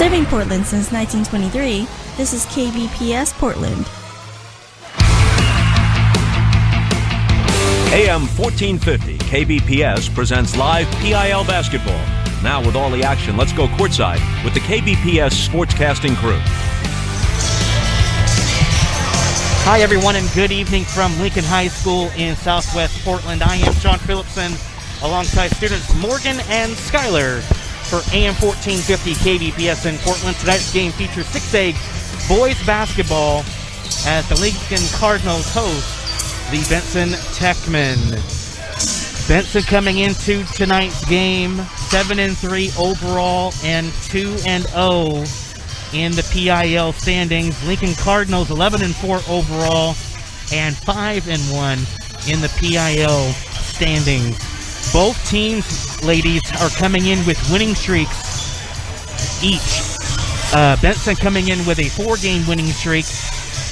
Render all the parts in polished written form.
Serving Portland since 1923, this is KBPS Portland. AM 1450 KBPS presents live PIL basketball. Now with all the action, let's go courtside with the KBPS sportscasting crew. Hi everyone and good evening from Lincoln High School in Southwest Portland. I am Sean Phillipson alongside students Morgan and Skylar for AM 1450 KBPS in Portland. Tonight's game features 6A boys basketball as the Lincoln Cardinals host the Benson Techmen. Benson coming into tonight's game 7-3 overall and 2-0 in the PIL standings. Lincoln Cardinals 11-4 overall and 5-1 in the PIL standings. Both teams, ladies, are coming in with winning streaks each. Benson coming in with a 4-game winning streak,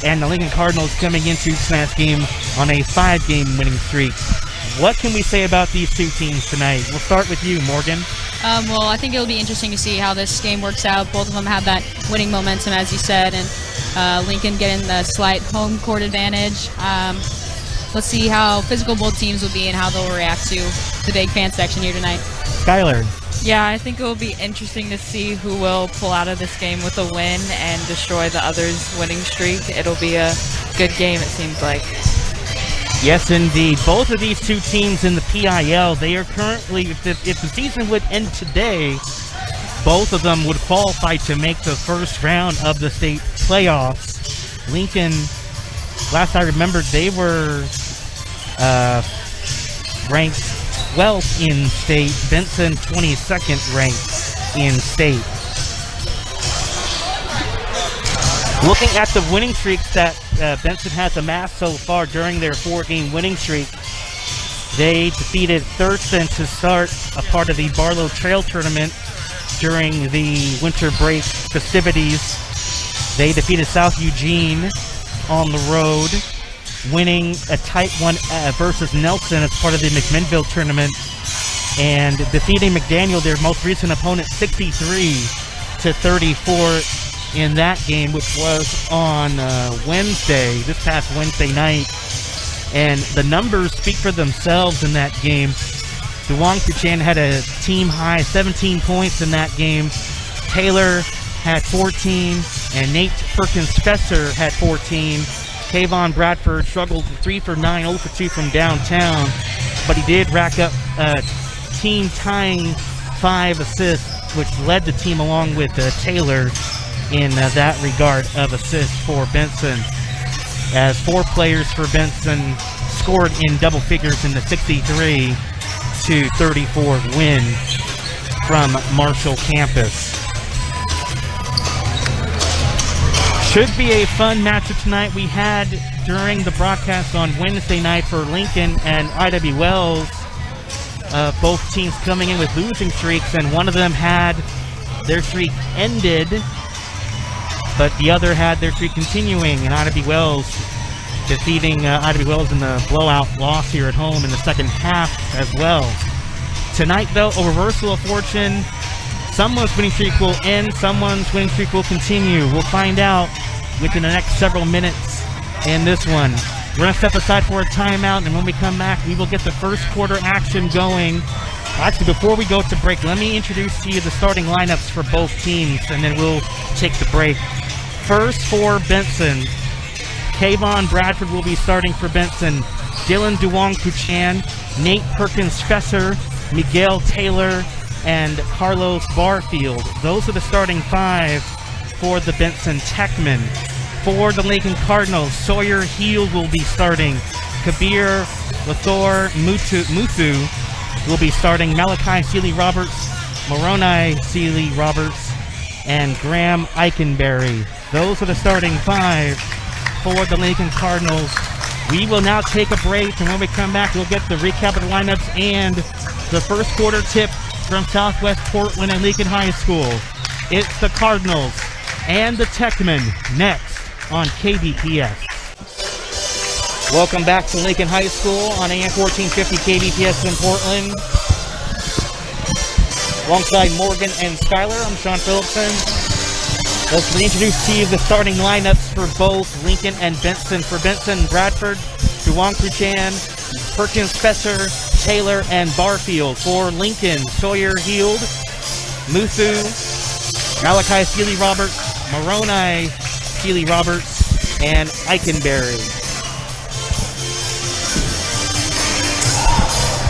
and the Lincoln Cardinals coming into tonight's game on a 5-game winning streak. What can we say about these two teams tonight? We'll start with you, Morgan. Well, I think it'll be interesting to see how this game works out. Both of them have that winning momentum, as you said, and Lincoln getting the slight home court advantage. Let's see how physical both teams will be and how they'll react to the big fan section here tonight. Skylar. Yeah, I think it will be interesting to see who will pull out of this game with a win and destroy the other's winning streak. It'll be a good game, it seems like. Yes, indeed. Both of these two teams in the PIL, they are currently, if the season would end today, both of them would qualify to make the first round of the state playoffs. Lincoln, last I remembered, they were ranked 12th in state. Benson 22nd ranked in state. Looking at the winning streaks that Benson has amassed so far during their 4-game winning streak, they defeated Thurston to start a part of the Barlow Trail Tournament during the winter break festivities. They defeated South Eugene on the road, winning a tight one versus Nelson as part of the McMinnville tournament, and defeating McDaniel, their most recent opponent, 63-34 in that game, which was on this past Wednesday night. And the numbers speak for themselves in that game. Duong Puchan had a team high 17 points in that game. Taylor had 14, and Nate Perkins-Fesser had 14. Kayvon Bradford struggled 3 for 9, 0 for 2 from downtown, but he did rack up team-tying 5 assists, which led the team along with Taylor in that regard of assists for Benson, as 4 players for Benson scored in double figures in the 63-34 win from Marshall campus. Should be a fun matchup tonight. We had during the broadcast on Wednesday night for Lincoln and IW Wells, both teams coming in with losing streaks, and one of them had their streak ended, but the other had their streak continuing, and IW Wells defeating IW Wells in the blowout loss here at home in the second half as well. Tonight, though, a reversal of fortune. Someone's winning streak will end, someone's winning streak will continue. We'll find out within the next several minutes in this one. We're going to step aside for a timeout, and when we come back, we will get the first quarter action going. Actually, before we go to break, let me introduce to you the starting lineups for both teams, and then we'll take the break. First for Benson, Kayvon Bradford will be starting for Benson. Dylan Duong Puchan, Nate Perkins-Fesser, Miguel Taylor, and Carlos Barfield. Those are the starting 5 for the Benson Techmen. For the Lincoln Cardinals, Sawyer Heel will be starting. Kabir Lathor Muthu will be starting. Malachi Seeley-Roberts, Moroni Seeley-Roberts, and Graham Eikenberry. Those are the starting 5 for the Lincoln Cardinals. We will now take a break, and when we come back, we'll get the recap of the lineups and the first quarter tip from Southwest Portland and Lincoln High School. It's the Cardinals and the Techmen next on KBPS. Welcome back to Lincoln High School on AM 1450 KBPS in Portland. Alongside Morgan and Skylar, I'm Sean Phillipson. Let's reintroduce to you the starting lineups for both Lincoln and Benson. For Benson, Bradford, Duong Cruchan, Perkins Fesser, Taylor, and Barfield. For Lincoln, Sawyer Heald, Muthu, Malachi Sealy Roberts, Moroni Sealy Roberts, and Eikenberry.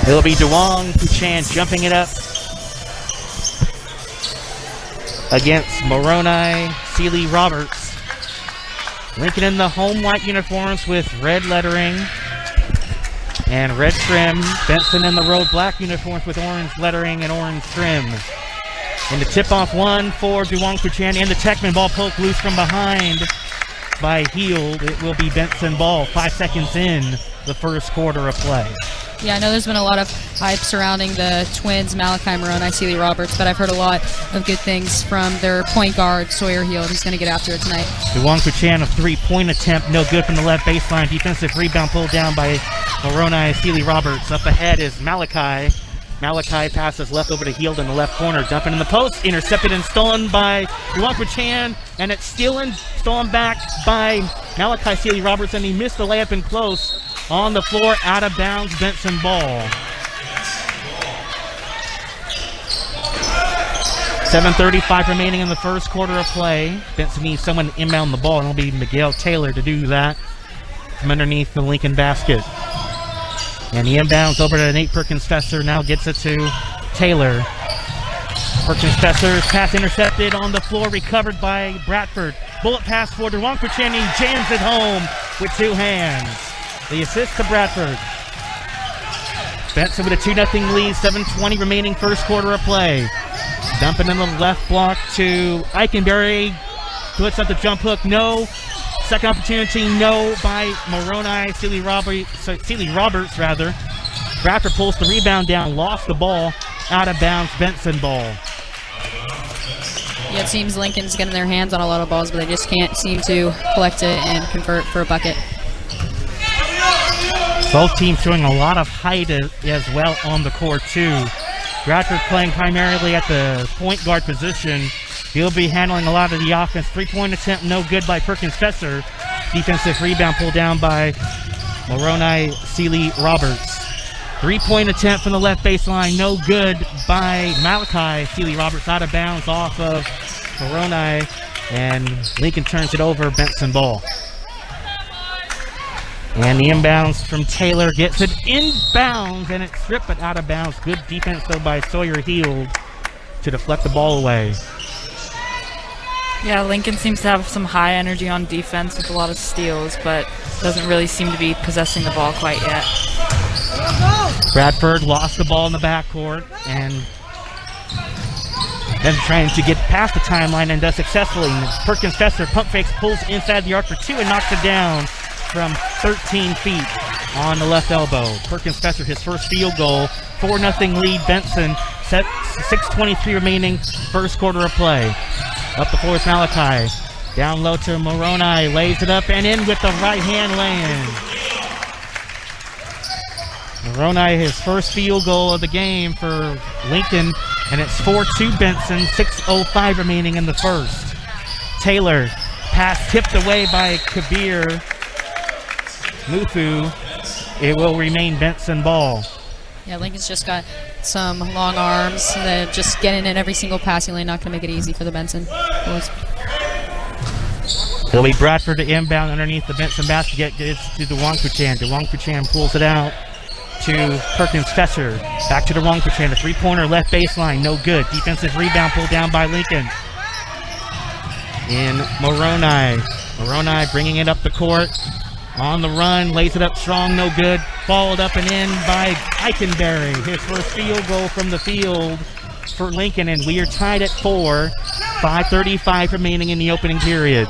It'll be Duong Cruchan jumping it up against Moroni Sealy Roberts. Lincoln in the home white uniforms with red lettering and red trim. Benson in the road black uniforms with orange lettering and orange trim. And the tip-off one for Duong Cruchan, and the Techman ball poked loose from behind by Heald. It will be Benson ball 5 seconds in the first quarter of play. Yeah, I know there's been a lot of hype surrounding the twins, Malachi Moroni, Sealy Roberts, but I've heard a lot of good things from their point guard, Sawyer Heald. He's going to get after it tonight. Duong Cruchan, a three-point attempt, no good from the left baseline. Defensive rebound pulled down by Moroni Sealy Roberts. Up ahead is Malachi. Malachi passes left over to Heald in the left corner, dumping in the post, intercepted and stolen by Duong Cruchan, and it's stolen back by Malachi Sealy Roberts, and he missed the layup in close. On the floor, out of bounds, Benson ball. 7:35 remaining in the first quarter of play. Benson needs someone to inbound the ball, and it'll be Miguel Taylor to do that from underneath the Lincoln basket. And he inbounds over to Nate Perkins Fesser, now gets it to Taylor. Perkins Fesser's pass intercepted on the floor, recovered by Bradford. Bullet pass for Duong Cruchan, he jams it home with two hands. The assist to Bradford. Benson with a 2-0 lead, 7:20 remaining first quarter of play. Dumping in the left block to Eikenberry. Puts up the jump hook, no. Second opportunity, no by Moroni Sealy Roberts. Bradford pulls the rebound down, lost the ball, out of bounds, Benson ball. Yeah, it seems Lincoln's getting their hands on a lot of balls, but they just can't seem to collect it and convert for a bucket. Both teams showing a lot of height as well on the court too. Bradford playing primarily at the point guard position. He'll be handling a lot of the offense. 3-point attempt, no good by Perkins Fesser. Defensive rebound pulled down by Moroni Sealy Roberts. 3-point attempt from the left baseline, no good by Malachi Sealy Roberts, out of bounds off of Moroni, and Lincoln turns it over, Benson ball. And the inbounds from Taylor gets it inbounds, and it's stripped but out of bounds. Good defense though by Sawyer Heald to deflect the ball away. Yeah, Lincoln seems to have some high energy on defense with a lot of steals, but doesn't really seem to be possessing the ball quite yet. Bradford lost the ball in the backcourt, and then trying to get past the timeline and does successfully. Perkins Fesser pump fakes, pulls inside the arc for two, and knocks it down from 13 feet on the left elbow. Perkins Fesser, his first field goal. 4-0 lead, Benson. 6:23 remaining, first quarter of play. Up the floor is Malachi. Down low to Moroni, lays it up and in with the right hand land. Moroni, his first field goal of the game for Lincoln, and it's 4-2 Benson. 6:05 remaining in the first. Taylor, pass tipped away by Kabir Muthu. It will remain Benson ball. Yeah, Lincoln's just got some long arms. They're just getting in every single passing lane, not going to make it easy for the Benson boys. It'll be Bradford to inbound underneath the Benson basket. Gets to Duong Cruchan. Duong Cruchan pulls it out to Perkins Fesser. Back to Duong Cruchan. A three-pointer left baseline. No good. Defensive rebound pulled down by Lincoln. In Moroni. Moroni bringing it up the court. On the run. Lays it up strong. No good. Followed up and in by Eikenberry. His first field goal from the field for Lincoln. And we are tied at 4. 5:35 remaining in the opening period.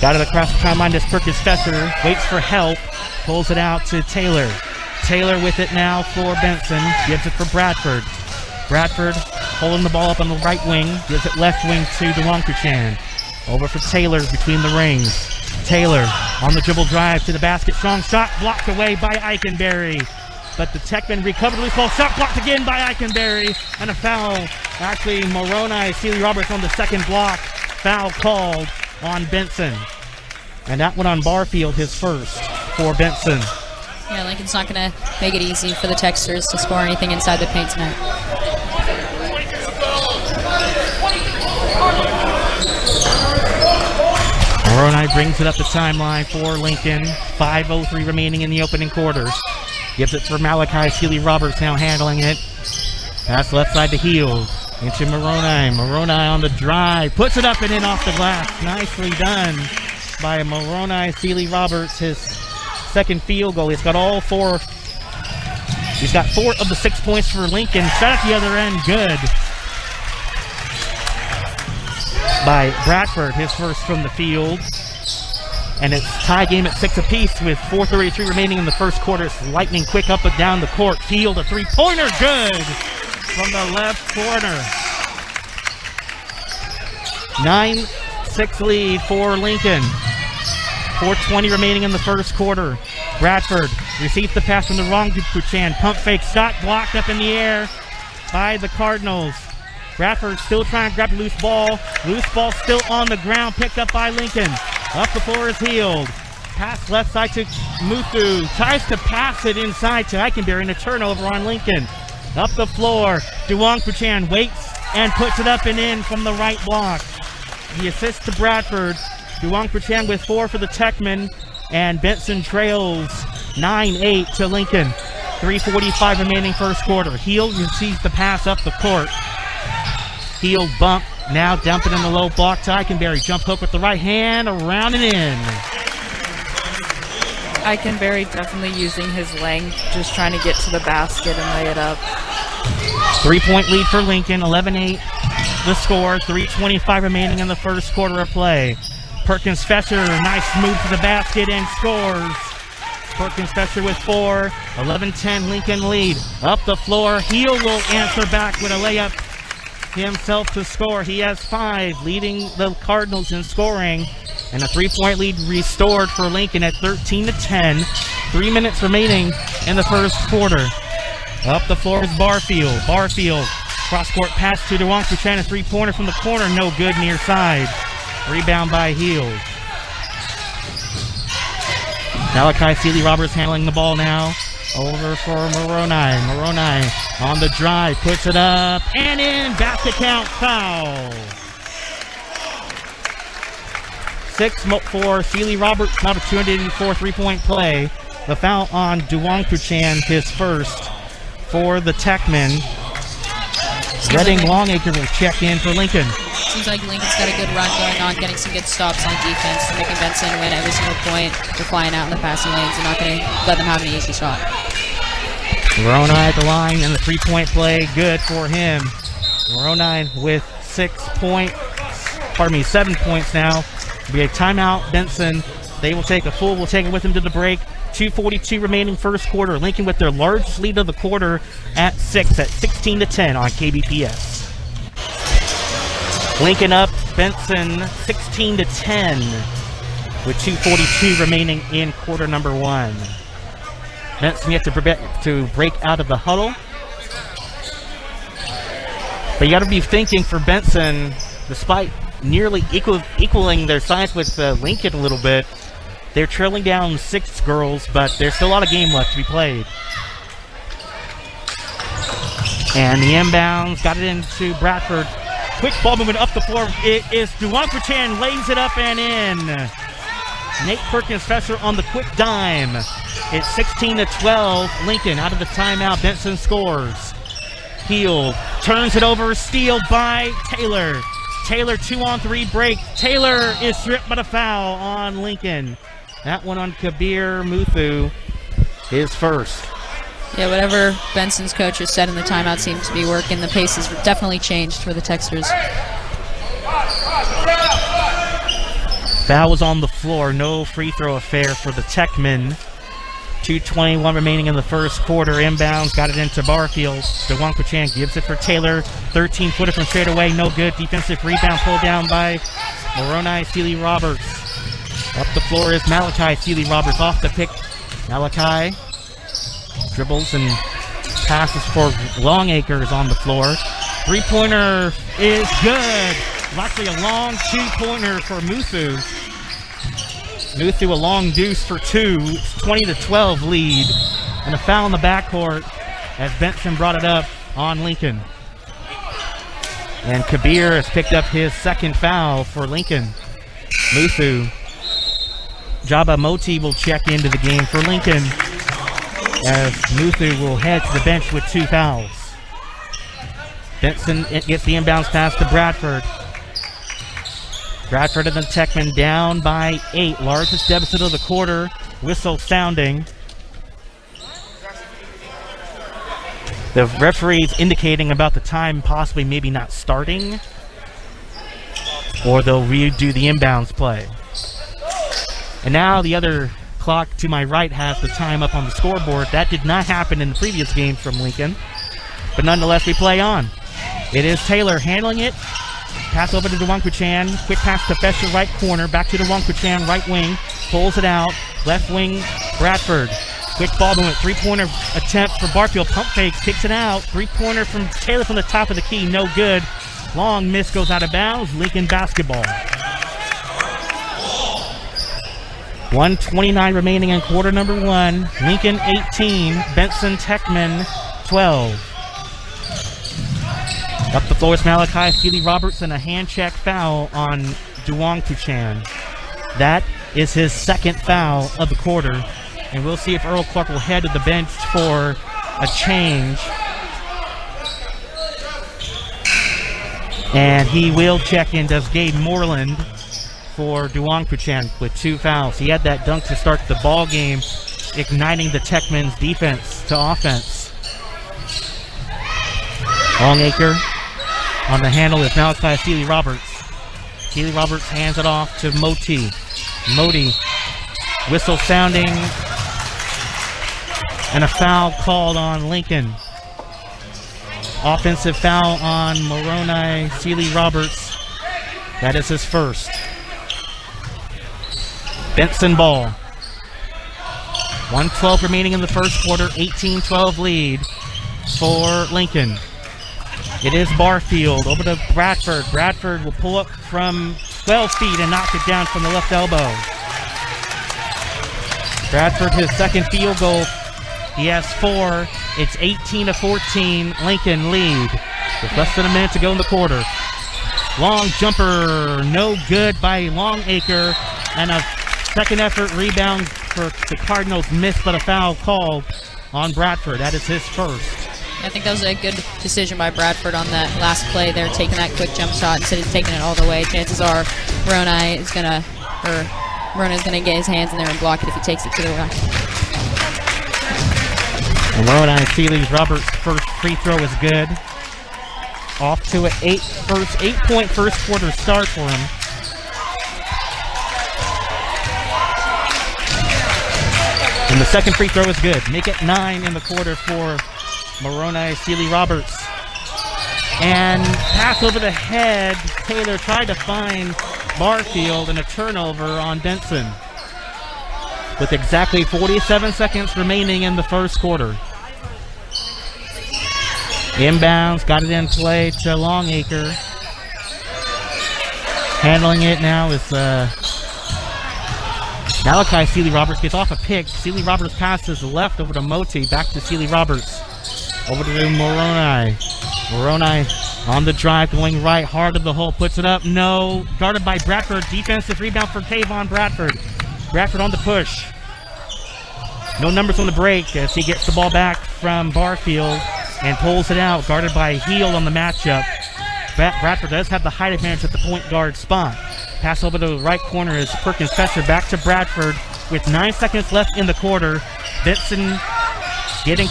Got it across the timeline to Perkins Fesser. Waits for help. Pulls it out to Taylor. Taylor with it now for Benson. Gives it for Bradford. Bradford holding the ball up on the right wing. Gives it left wing to Duong Cruchan. Over for Taylor between the rings. Taylor on the dribble drive to the basket. Strong shot blocked away by Eikenberry. But the Techman recovered loose ball. Shot blocked again by Eikenberry. And a foul. Actually, Moroni Sealy Roberts on the second block foul called on Benson. And that one on Barfield, his first for Benson. Yeah, Lincoln's not going to make it easy for the Texters to score anything inside the paint tonight. Moroni brings it up the timeline for Lincoln. 5:03 remaining in the opening quarter. Gives it for Malachi. Sealy Roberts now handling it. Pass left side to Heald. Into Moroni. Moroni on the drive. Puts it up and in off the glass. Nicely done by Moroni. Sealy Roberts, his second field goal. He's got all four. He's got 4 of the 6 points for Lincoln. Shot at the other end. Good. By Bradford, his first from the field. And it's tie game at 6 apiece with 4:33 remaining in the first quarter. It's lightning quick up and down the court. Field, a three-pointer, good from the left corner. 9-6 lead for Lincoln. 4:20 remaining in the first quarter. Bradford receives the pass from the wrong Kuchan. Pump fake shot blocked up in the air by the Cardinals. Bradford still trying to grab a loose ball. Loose ball still on the ground, picked up by Lincoln. Up the floor is Heald. Pass left side to Muthu. Tries to pass it inside to Eichenberry and a turnover on Lincoln. Up the floor, Duong Puchan waits and puts it up and in from the right block. The assist to Bradford. Duong Puchan with 4 for the Techmen, and Benson trails 9-8 to Lincoln. 3:45 remaining first quarter. Heald receives the pass up the court. Heald bump, now dumping in the low block to Eichenberry. Jump hook with the right hand, around and in. Eichenberry definitely using his length, just trying to get to the basket and lay it up. 3-point lead for Lincoln, 11-8 the score, 3:25 remaining in the first quarter of play. Perkins Fetcher, nice move to the basket and scores. Perkins Fetcher with 4, 11-10 Lincoln lead. Up the floor, Heald will answer back with a layup himself to score. He has 5, leading the Cardinals in scoring, and a 3-point lead restored for Lincoln at 13-10. 3 minutes remaining in the first quarter. Up the floor is Barfield. Barfield, cross-court pass to Duong Puchan, a 3-pointer from the corner, no good near side. Rebound by Heald. Malachi Sealy Roberts handling the ball now. Over for Moroni. Moroni on the drive, puts it up and in. Basket count, foul. 6 for Sealy Roberts, not a 284 3-point play. The foul on Duong Puchan, his first for the Techmen. Redding Longacre will check in for Lincoln. Seems like Lincoln's got a good run going on, getting some good stops on defense, making Benson win every single point. They're flying out in the passing lanes. They're not going to let them have an easy shot. Moroni at the line and the 3-point play, good for him. Moroni with 7 points now. It'll be a timeout. Benson, they will take a full, will take it with them to the break. 2:42 remaining first quarter. Lincoln with their largest lead of the quarter at 6 at 16-10 on KBPS. Lincoln up, Benson 16-10 with 2:42 remaining in quarter number 1. Benson yet to break out of the huddle. But you got to be thinking for Benson, despite nearly equaling their size with Lincoln a little bit, they're trailing down 6 girls, but there's still a lot of game left to be played. And the inbounds got it into Bradford. Quick ball movement up the floor. It is Duong Puchan, lays it up and in. Nate Perkins Fetcher on the quick dime. It's 16-12. Lincoln out of the timeout. Benson scores. Heald turns it over. Steal by Taylor. Taylor 2-on-3 break. Taylor is stripped by the foul on Lincoln. That one on Kabir Muthu, his first. Yeah, whatever Benson's coach has said in the timeout seems to be working. The pace has definitely changed for the Texters. Foul was on the floor. No free throw affair for the Techmen. 2:21 remaining in the first quarter. Inbounds, got it into Barfield. Duong Puchan gives it for Taylor. 13-footer from straight away, no good. Defensive rebound pulled down by Moroni Sealy Roberts. Up the floor is Malachi Sealy Roberts off the pick. Malachi dribbles and passes for Longacre is on the floor. 3-pointer is good Actually, a long two-pointer for Muthu. Muthu, a long deuce for two. It's 20-12 lead. And a foul in the backcourt as Benson brought it up on Lincoln. And Kabir has picked up his second foul for Lincoln. Muthu. Jabba Moti will check into the game for Lincoln as Muthu will head to the bench with 2 fouls. Benson gets the inbounds pass to Bradford. Bradford and the Techmen down by 8. Largest deficit of the quarter. Whistle sounding. The referee's indicating about the time possibly maybe not starting, or they'll redo the inbounds play. And now the other clock to my right has the time up on the scoreboard. That did not happen in the previous game from Lincoln, but nonetheless we play on. It is Taylor handling it. Pass over to Dwangkuchan. Quick pass to Fesher, right corner. Back to Dwangkuchan, right wing. Pulls it out. Left wing, Bradford. Quick ball movement. Three-pointer attempt for Barfield. Pump fakes. Kicks it out. Three-pointer from Taylor from the top of the key. No good. Long miss goes out of bounds. Lincoln basketball. 1:29 remaining in quarter number 1. Lincoln 18. Benson Techman 12. Up the floor is Malachi Steely Roberts and a hand check foul on Dwangkuchan. That is his second foul of the quarter. And we'll see if Earl Clark will head to the bench for a change. And he will check in, does Gabe Moreland for Dwangkuchan with 2 fouls. He had that dunk to start the ball game, igniting the Techmen's defense to offense. Longacre on the handle is Malachi Steely Roberts. Steely Roberts hands it off to Moti. Moti, whistle sounding, and a foul called on Lincoln. Offensive foul on Moroni Steely Roberts. That is his first. Benson ball. 1:12 remaining in the first quarter. 18-12 lead for Lincoln. It is Barfield over to Bradford. Bradford will pull up from 12 feet and knock it down from the left elbow. Bradford, his second field goal. He has 4. It's 18-14. Lincoln lead with less than a minute to go in the quarter. Long jumper, no good by Longacre, and a second effort rebound for the Cardinals, missed, but a foul called on Bradford. That is his first. I think that was a good decision by Bradford on that last play there, taking that quick jump shot instead of taking it all the way. Chances are Moroni is gonna get his hands in there and block it if he takes it to the right. Moroni Steely Roberts' first free throw is good. Off to an 8-point first quarter start for him. And the second free throw is good. Make it 9 in the quarter for Moroni Steely Roberts. And pass over the head. Taylor tried to find Barfield, and a turnover on Benson. With exactly 47 seconds remaining in the first quarter. Inbounds, got it in play to Longacre. Handling it now is Malachi Steely Roberts. Gets off a pick. Steely Roberts passes left over to Moti. Back to Steely Roberts. Over to Moroni. Moroni on the drive, going right, hard of the hole, puts it up. No. Guarded by Bradford. Defensive rebound for Tavon Bradford. Bradford on the push. No numbers on the break as he gets the ball back from Barfield and pulls it out. Guarded by Heel on the matchup. Bradford does have the height advantage at the point guard spot. Pass over to the right corner is Perkins Fesser. Back to Bradford with 9 seconds left in the quarter. Benson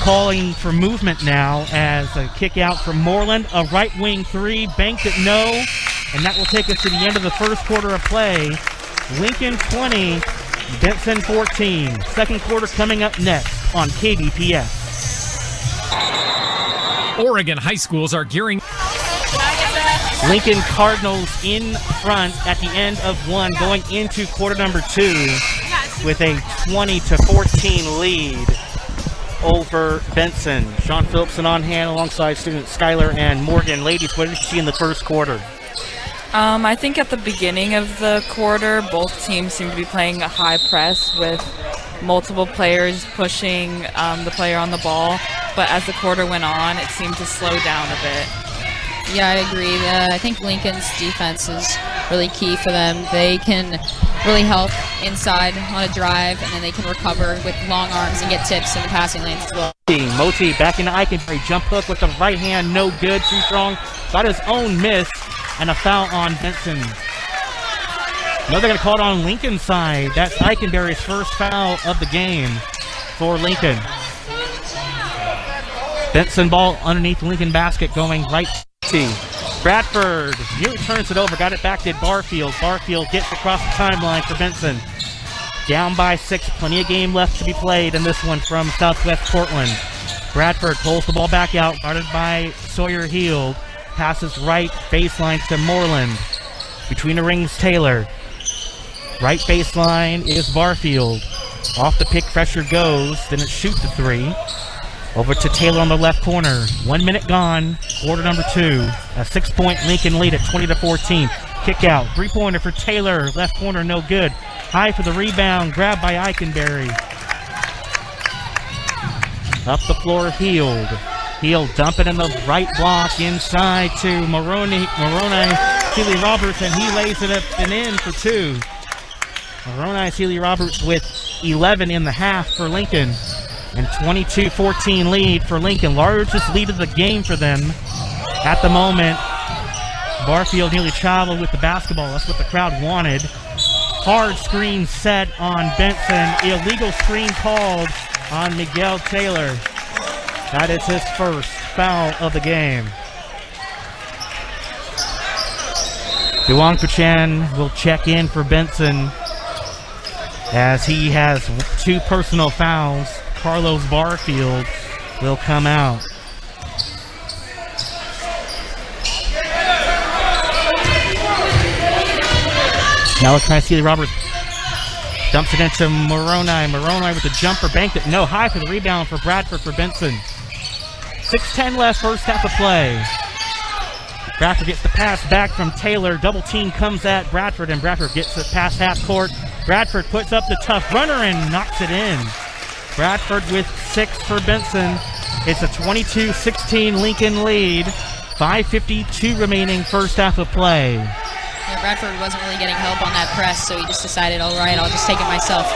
calling for movement now as a kick out from Moreland. A right wing 3, banked it, no. And that will take us to the end of the first quarter of play. Lincoln 20, Benson 14. Second quarter coming up next on KBPS. Oregon high schools are gearing. Lincoln Cardinals in front at the end of 1, going into quarter number 2 with a 20-14 lead over Benson. Sean Phillipson on hand alongside students Skylar and Morgan. Ladies, what did you see in the first quarter? I think at the beginning of the quarter, both teams seem to be playing a high press with multiple players pushing the player on the ball. But as the quarter went on, it seemed to slow down a bit. Yeah, I agree. I think Lincoln's defense is really key for them. They can really help inside on a drive, and then they can recover with long arms and get tips in the passing lanes as well. Moti back into Eikenberry. Jump hook with the right hand. No good. Too strong. Got his own miss. And a foul on Benson. Now they're going to call it on Lincoln's side. That's Eikenberry's first foul of the game for Lincoln. Benson ball underneath Lincoln basket going right to Bradford. Nearly turns it over. Got it back to Barfield. Barfield gets across the timeline for Benson. Down by 6. Plenty of game left to be played in this one from Southwest Portland. Bradford pulls the ball back out. Guarded by Sawyer Heald. Passes right baseline to Moreland. Between the rings, Taylor. Right baseline is Barfield. Off the pick, pressure goes. Then it shoots the 3. Over to Taylor on the left corner. 1 minute gone. Quarter number 2. A 6-point Lincoln lead at 20-14. Kick out. 3-pointer for Taylor. Left corner, no good. High for the rebound. Grabbed by Eikenberry. Up the floor, Heald. He'll dump it in the right block inside to Moroni Sealy Roberts, and he lays it up and in for 2. Moroni Sealy Roberts with 11 in the half for Lincoln, and 22-14 lead for Lincoln. Largest lead of the game for them at the moment. Barfield nearly traveled with the basketball. That's what the crowd wanted. Hard screen set on Benson. Illegal screen called on Miguel Taylor. That is his first foul of the game. Duong Kuchan will check in for Benson as he has 2 personal fouls. Carlos Barfield will come out. Malachi Sealy Roberts dumps it into Moroni. Moroni with the jumper, banked it. No, high for the rebound for Bradford for Benson. 6:10 left, first half of play. Bradford gets the pass back from Taylor. Double team comes at Bradford, and Bradford gets it past half court. Bradford puts up the tough runner and knocks it in. Bradford with 6 for Benson. It's a 22-16 Lincoln lead. 5:52 remaining, first half of play. Yeah, Bradford wasn't really getting help on that press, so he just decided, all right, I'll just take it myself.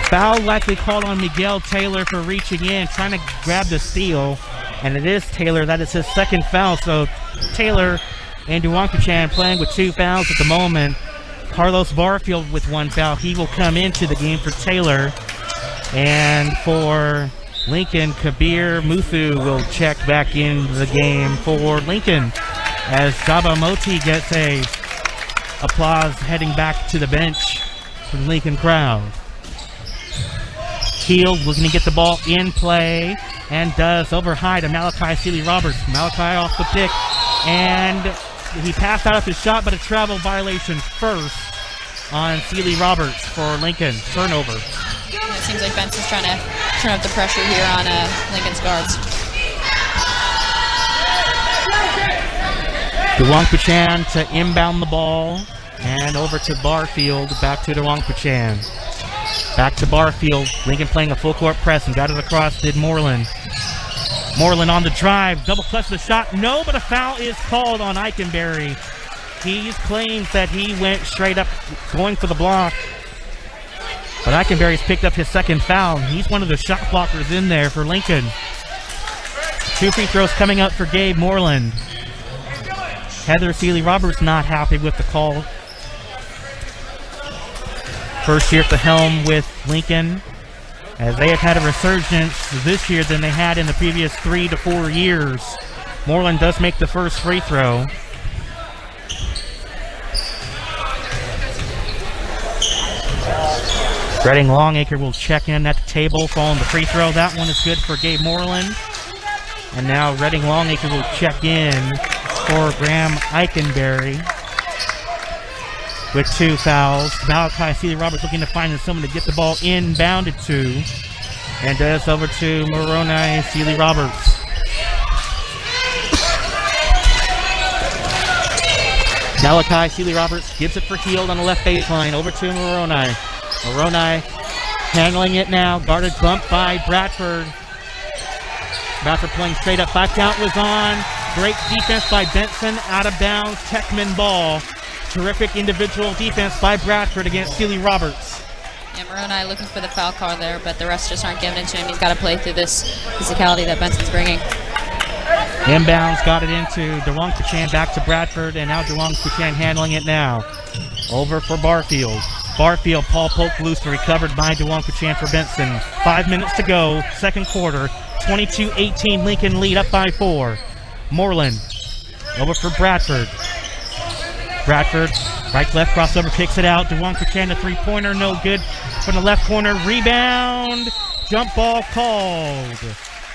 Foul likely called on Miguel Taylor for reaching in, trying to grab the steal. And it is Taylor. That is his second foul. So Taylor and Duong Kuchan playing with 2 fouls at the moment. Carlos Barfield with 1 foul. He will come into the game for Taylor. And for Lincoln, Kabir Muthu will check back in the game for Lincoln as Jabba Moti gets a applause heading back to the bench for the Lincoln crowd. Heald looking to get the ball in play and does over high to Malachi Sealy Roberts. Malachi off the pick, and he passed out of his shot, but a travel violation first on Sealy Roberts for Lincoln. Turnover. It seems like Benson's trying to turn up the pressure here on Lincoln's guards. Duong Kuchan to inbound the ball, and over to Barfield, back to Duong Kuchan. Back to Barfield. Lincoln playing a full court press and got it across to Moreland. Moreland on the drive. Double clutch the shot. No, but a foul is called on Eikenberry. He claims that he went straight up going for the block. But Eikenberry's picked up his second foul. He's one of the shot blockers in there for Lincoln. 2 free throws coming up for Gabe Moreland. Heather Sealy Roberts not happy with the call. First year at the helm with Lincoln, as they have had a resurgence this year than they had in the previous 3 to 4 years. Moreland does make the first free throw. Redding Longacre will check in at the table following the free throw. That one is good for Gabe Moreland. And now Redding Longacre will check in for Graham Eikenberry with 2 fouls. Malachi Sealy Roberts looking to find someone to get the ball inbounded to. And does over to Moroni Sealy Roberts. Malachi Sealy-Roberts gives it for Heald on the left baseline. Over to Moroni. Moroni handling it now. Guarded bump by Bradford. Bradford playing straight up. 5 count was on. Great defense by Benson. Out of bounds. Techman ball. Terrific individual defense by Bradford against Sealy-Roberts. Yeah, Moroni looking for the foul call there, but the refs just aren't giving it to him. He's got to play through this physicality that Benson's bringing. Inbounds got it into DeWong Puchan, back to Bradford, and now DeWong Puchan handling it now. Over for Barfield. Barfield, Paul poked loose, recovered by DeWong Puchan for Benson. 5 minutes to go, second quarter. 22-18, Lincoln lead up by 4. Moreland, over for Bradford. Bradford, right to left crossover, kicks it out. DeWong Puchan, the three-pointer, no good from the left corner. Rebound, jump ball called.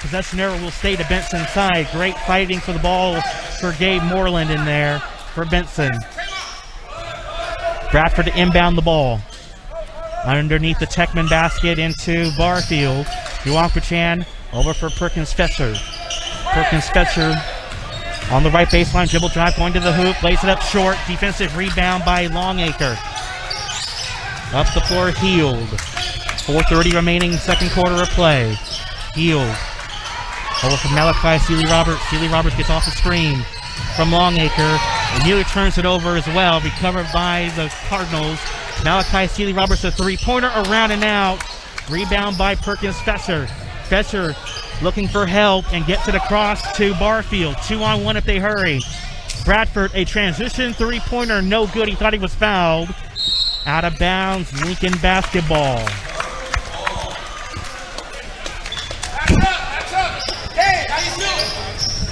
Possession error will stay to Benson's side. Great fighting for the ball for Gabe Moreland in there for Benson. Bradford to inbound the ball. Underneath the Techman basket into Barfield. DeWong Puchan over for Perkins Fetcher. Perkins Fetcher on the right baseline, dribble drive going to the hoop, lays it up short. Defensive rebound by Longacre. Up the floor, Heald. 4:30 remaining, second quarter of play. Heald. Over from Malachi Sealy-Roberts. Sealy-Roberts gets off the screen from Longacre. And nearly turns it over as well. Recovered by the Cardinals. Malachi Sealy-Roberts, a three-pointer around and out. Rebound by Perkins Fetcher. Fetcher looking for help and gets it across to Barfield. 2-on-1 if they hurry. Bradford, a transition three-pointer, no good. He thought he was fouled. Out of bounds, Lincoln basketball.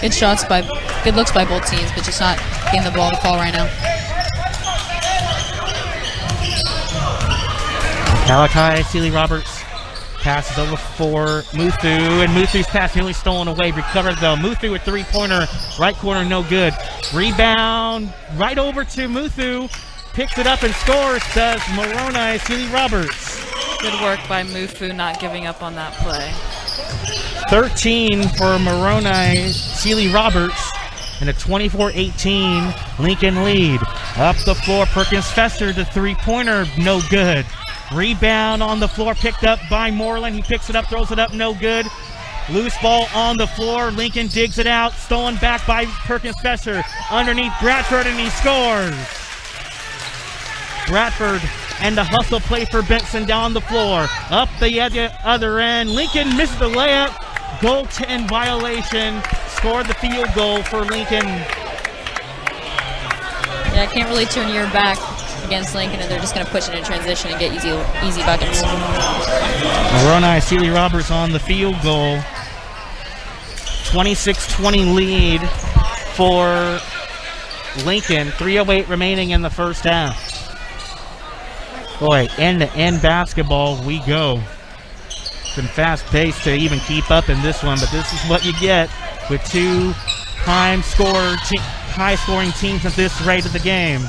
Good shots good looks by both teams, but just not getting the ball to fall right now. Malachi Sealy-Roberts passes over for Muthu, and Muthu's pass nearly stolen away. Recovered though. Muthu with three-pointer, right corner, no good. Rebound right over to Muthu. Picks it up and scores, says Moroni Sealy-Roberts. Good work by Muthu not giving up on that play. 13 for Moroni Sealy-Roberts and a 24-18 Lincoln lead. Up the floor, Perkins Fester, the three-pointer, no good. Rebound on the floor, picked up by Moreland. He picks it up, throws it up, no good. Loose ball on the floor. Lincoln digs it out, stolen back by Perkins Fester. Underneath Bradford, and he scores. Bradford and the hustle play for Benson down the floor. Up the other end. Lincoln misses the layup. Goaltend violation. Scored the field goal for Lincoln. Yeah, I can't really turn your back against Lincoln, and they're just going to push it in transition and get easy buckets. Moroni Sealy-Roberts on the field goal. 26-20 lead for Lincoln. 3:08 remaining in the first half. Boy, end-to-end basketball we go. Been fast-paced to even keep up in this one, but this is what you get with two high-scoring teams at this rate of the game.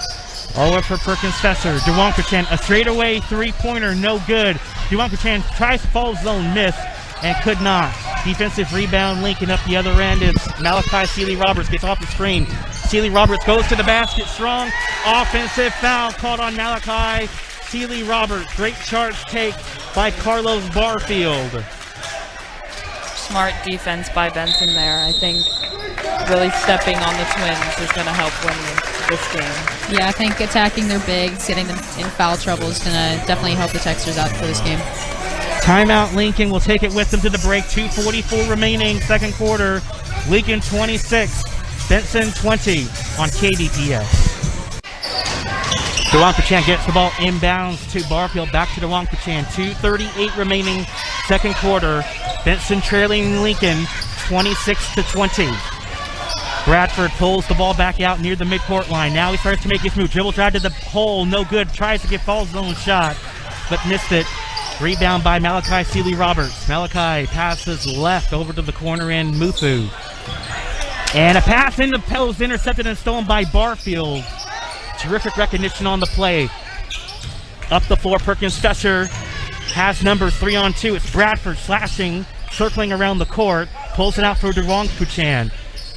Over for Perkins Fester. DeWong Puchan, a straightaway three-pointer, no good. DeWong Puchan tries to fall zone, miss, and could not. Defensive rebound, Lincoln up the other end is Malachi Sealy-Roberts, gets off the screen. Sealy-Roberts goes to the basket, strong. Offensive foul called on Malachi Sealy-Roberts. Great charge take by Carlos Barfield. Smart defense by Benson there. I think really stepping on the Twins is going to help win this game. Yeah, I think attacking their bigs, getting them in foul trouble is going to definitely help the Texters out for this game. Timeout, Lincoln will take it with them to the break. 2:44 remaining, second quarter. Lincoln 26, Benson 20 on KBPS. DeWong Puchan gets the ball inbounds to Barfield. Back to DeWong Puchan. 2:38 remaining, second quarter. Benson trailing Lincoln 26-20. Bradford pulls the ball back out near the midcourt line. Now he starts to make his move. Dribble drive to the hole, no good. Tries to get fall zone shot, but missed it. Rebound by Malachi Sealy-Roberts. Malachi passes left over to the corner end, Muthu. And a pass in the post, intercepted and stolen by Barfield. Terrific recognition on the play. Up the floor, Perkins Fetcher has number 3-on-2. It's Bradford slashing, circling around the court. Pulls it out for DeWong Puchan.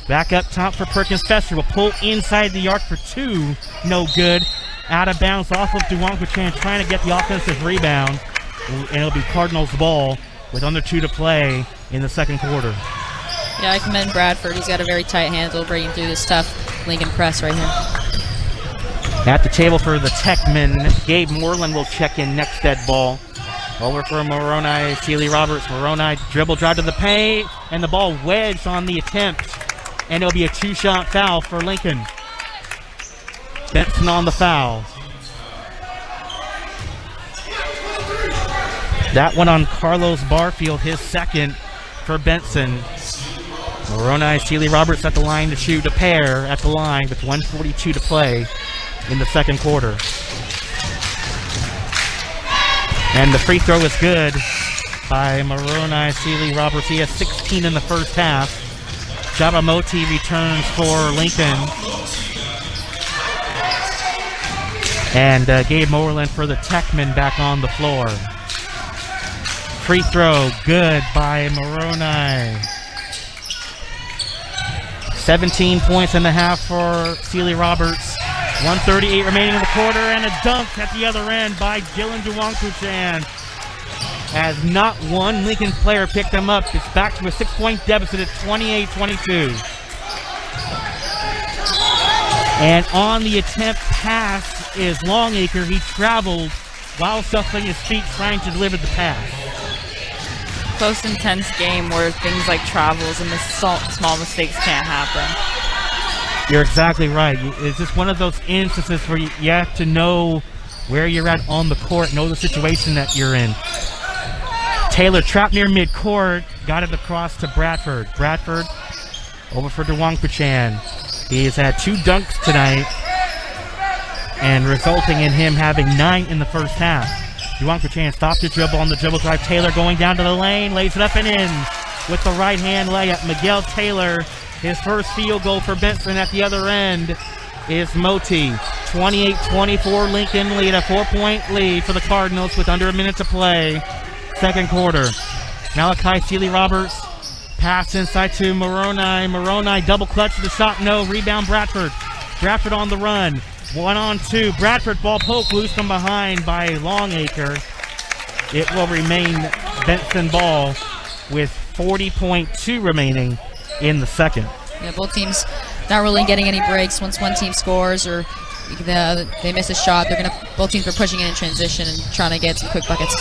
Back up top for Perkins Fester. Will pull inside the arc for 2. No good. Out of bounds off of Duwangpachan trying to get the offensive rebound. And it'll be Cardinals ball with under 2 to play in the second quarter. Yeah, I commend Bradford. He's got a very tight handle breaking through this tough Lincoln press right here. At the table for the Techmen, Gabe Moreland will check in next dead ball. Over for Moroni, Sealy Roberts. Moroni dribble drive to the paint, and the ball wedged on the attempt. And it'll be a 2-shot foul for Lincoln. Benson on the foul. That one on Carlos Barfield, his second for Benson. Moroni, Sealy Roberts at the line to shoot a pair at the line with 1:42 to play in the second quarter. And the free throw is good by Moroni, Sealy Roberts. He has 16 in the first half. Jabamoti returns for Lincoln. And Gabe Moreland for the Techmen back on the floor. Free throw, good by Moroni. 17 points in the half for Sealy Roberts. 1:38 remaining in the quarter, and a dunk at the other end by Dylan Duwangpachan. As not one Lincoln player picked them up. It's back to a 6-point deficit at 28-22. And on the attempt pass is Longacre. He traveled while shuffling his feet trying to deliver the pass. Close, intense game where things like travels and the small mistakes can't happen. You're exactly right. It's just one of those instances where you have to know where you're at on the court, know the situation that you're in. Taylor trapped near midcourt, got it across to Bradford. Bradford over for Duwangpachan. He's had 2 dunks tonight, and resulting in him having 9 in the first half. Duwangpachan stops the dribble on the dribble drive. Taylor going down to the lane, lays it up and in with the right-hand layup. Miguel Taylor, his first field goal for Benson at the other end is Moti. 28-24 Lincoln lead, a 4-point lead for the Cardinals with under a minute to play. Second quarter. Malachi Sealy Roberts, pass inside to Moroni. Moroni double clutch to the shot, no. Rebound Bradford. Bradford on the run. 1-on-2. Bradford ball poke loose from behind by Longacre. It will remain Benson ball with 40.2 remaining in the second. Yeah, both teams not really getting any breaks. Once one team scores or they miss a shot, both teams are pushing in transition and trying to get some quick buckets.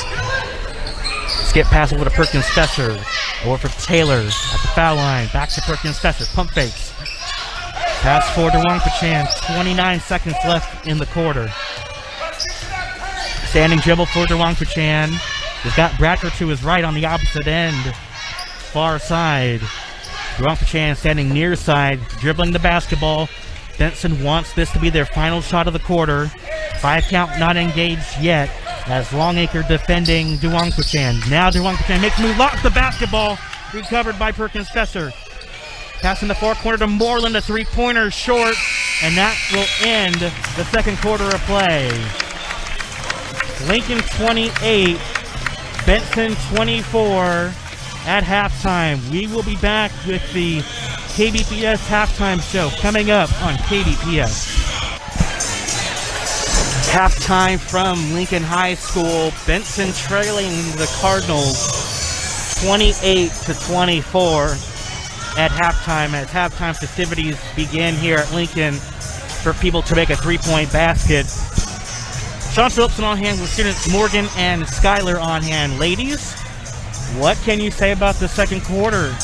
Skip pass over to Perkins Fester. Over for Taylor at the foul line. Back to Perkins Fester. Pump fakes. Pass for Duwangpachan. 29 seconds left in the quarter. Standing dribble for Duwangpachan. He's got Bradford to his right on the opposite end. Far side. Duwangpachan standing near side, dribbling the basketball. Benson wants this to be their final shot of the quarter. 5 count not engaged yet as Longacre defending Duwangpachan. Now Duwangpachan makes a move, locks the basketball. Recovered by Perkins Fester. Pass in the far corner to Moreland, a 3-pointer short, and that will end the second quarter of play. Lincoln 28, Benson 24 at halftime. We will be back with the KBPS halftime show coming up on KBPS. Halftime from Lincoln High School. Benson trailing the Cardinals 28-24 at halftime as halftime festivities begin here at Lincoln for people to make a 3-point basket. Sean Phillipson on hand with students Morgan and Skylar on hand. Ladies, what can you say about the second quarter?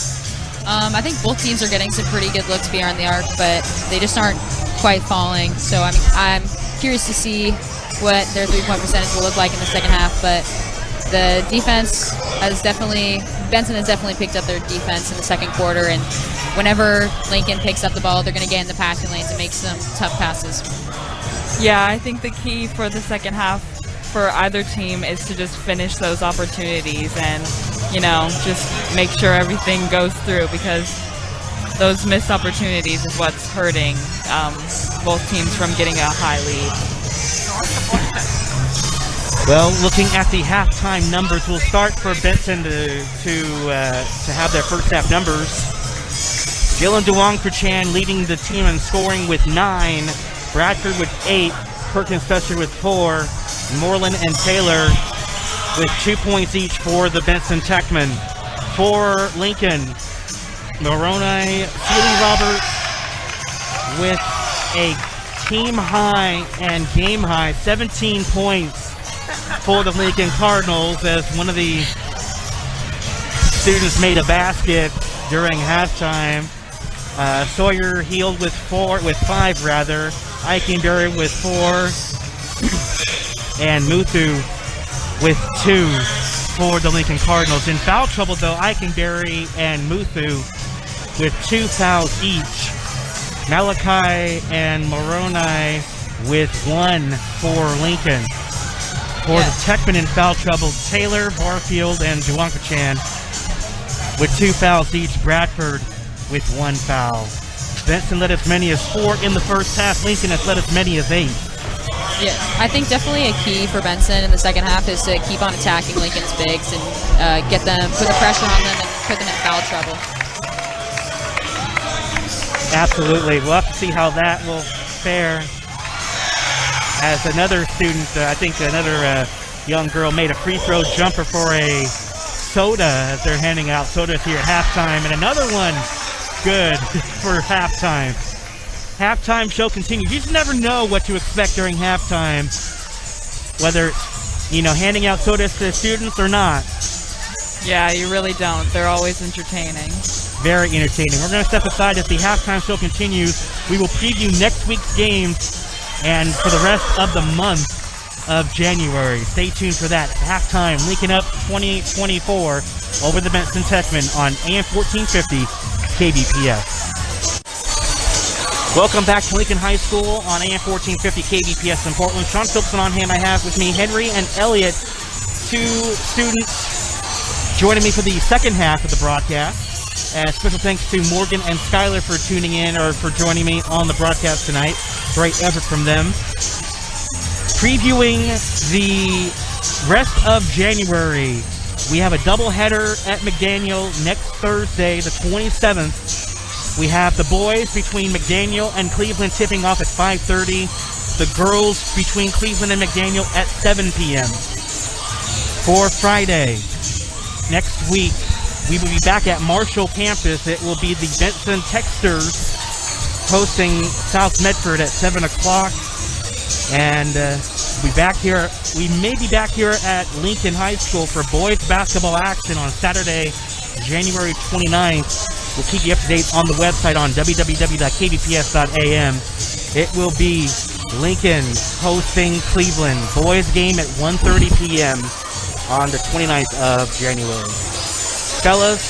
I think both teams are getting some pretty good looks beyond the arc, but they just aren't quite falling. So I'm curious to see what their 3-point percentage will look like in the second half. But the defense Benson has definitely picked up their defense in the second quarter. And whenever Lincoln picks up the ball, they're going to get in the passing lanes and make some tough passes. Yeah, I think the key for the second half for either team is to just finish those opportunities and, just make sure everything goes through, because those missed opportunities is what's hurting both teams from getting a high lead. Well, looking at the halftime numbers, we'll start for Benson to have their first half numbers. Jalen Duong-Kuchan leading the team in scoring with 9. Bradford with 8. Perkins Fester with 4. Moreland and Taylor with 2 points each for the Benson Techmen. For Lincoln, Moroni, Seeley Roberts with a team high and game high 17 points for the Lincoln Cardinals, as one of the students made a basket during halftime. Sawyer Heald with 5 Eikenberry with 4, and Muthu with 2 for the Lincoln Cardinals. In foul trouble though, Eikenberry and Muthu with 2 fouls each. Malachi and Moroni with 1 for Lincoln. For the Techmen in foul trouble, Taylor, Barfield, and Duong-Kuchan with 2 fouls each. Bradford with 1 foul. Benson led as many as 4 in the first half. Lincoln has led as many as 8. Yeah, I think definitely a key for Benson in the second half is to keep on attacking Lincoln's bigs and put the pressure on them and put them in foul trouble. Absolutely. We'll have to see how that will fare. As another student, I think another young girl made a free throw jumper for a soda as they're handing out sodas here at halftime, and another one good for halftime. Halftime show continues. You just never know what to expect during halftime, whether it's, handing out sodas to students or not. Yeah, you really don't. They're always entertaining. Very entertaining. We're going to step aside as the halftime show continues. We will preview next week's games and for the rest of the month of January. Stay tuned for that. Halftime, Lincoln up 28-24 over the Benson Techmen on AM 1450 KBPS. Welcome back to Lincoln High School on AM 1450 KBPS in Portland. Sean Phillipson on hand. I have with me Henry and Elliot, 2 students joining me for the second half of the broadcast. Special thanks to Morgan and Skylar for tuning in or for joining me on the broadcast tonight. Great effort from them. Previewing the rest of January, we have a doubleheader at McDaniel next Thursday, the 27th. We have the boys between McDaniel and Cleveland tipping off at 5:30. The girls between Cleveland and McDaniel at 7 p.m. For Friday, next week, we will be back at Marshall campus. It will be the Benson Texters hosting South Medford at 7 o'clock. And we may be back here at Lincoln High School for boys basketball action on Saturday, January 29th. We'll keep you up to date on the website on www.kbps.am. It will be Lincoln hosting Cleveland. Boys game at 1:30 p.m. on the 29th of January. Fellas,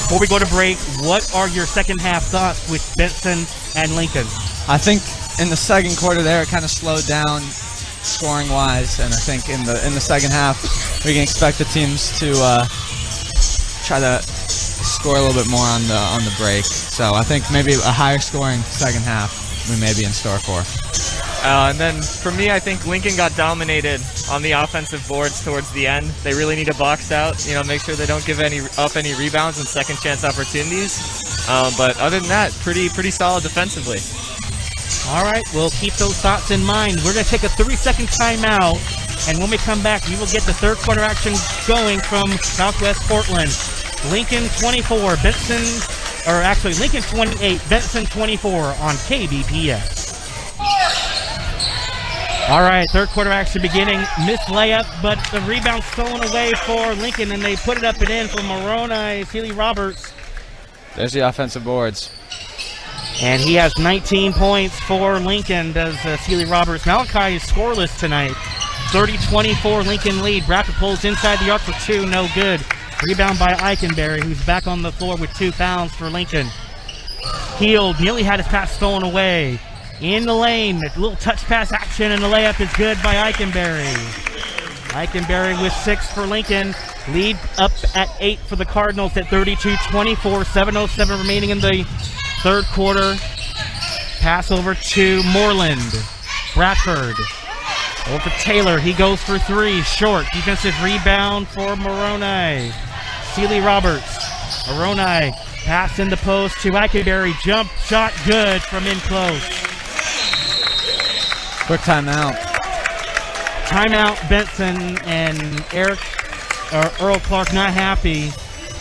before we go to break, what are your second half thoughts with Benson and Lincoln? I think in the second quarter there it kind of slowed down scoring wise, and I think in the second half we can expect the teams to try to score a little bit more on the break. So I think maybe a higher scoring second half we may be in store for. And then for me, I think Lincoln got dominated on the offensive boards towards the end. They really need to box out, make sure they don't give any rebounds and second chance opportunities. But other than that, pretty solid defensively. All right, we'll keep those thoughts in mind. We're going to take a 30-second timeout, and when we come back, we will get the third quarter action going from Southwest Portland. Lincoln 24, Lincoln 28, Benson 24 on KBPS. All right, third quarter action beginning. Missed layup, but the rebound stolen away for Lincoln, and they put it up and in for Moroni, Seeley Roberts. There's the offensive boards. And he has 19 points for Lincoln, does Seeley Roberts. Malachi is scoreless tonight. 30-24 Lincoln lead. Bradford pulls inside the arc for 2, no good. Rebound by Eikenberry, who's back on the floor with 2 fouls for Lincoln. Heald nearly had his pass stolen away. In the lane, a little touch pass action, and the layup is good by Eikenberry. Eikenberry with 6 for Lincoln. Lead up at 8 for the Cardinals at 32-24. 7:07 remaining in the third quarter. Pass over to Moreland. Bradford. Over to Taylor. He goes for 3. Short. Defensive rebound for Moroni. Seeley Roberts. Moroni Pass in the post to Eikenberry. Jump shot good from in close. Quick timeout. Timeout, Benson and Earl Clark not happy.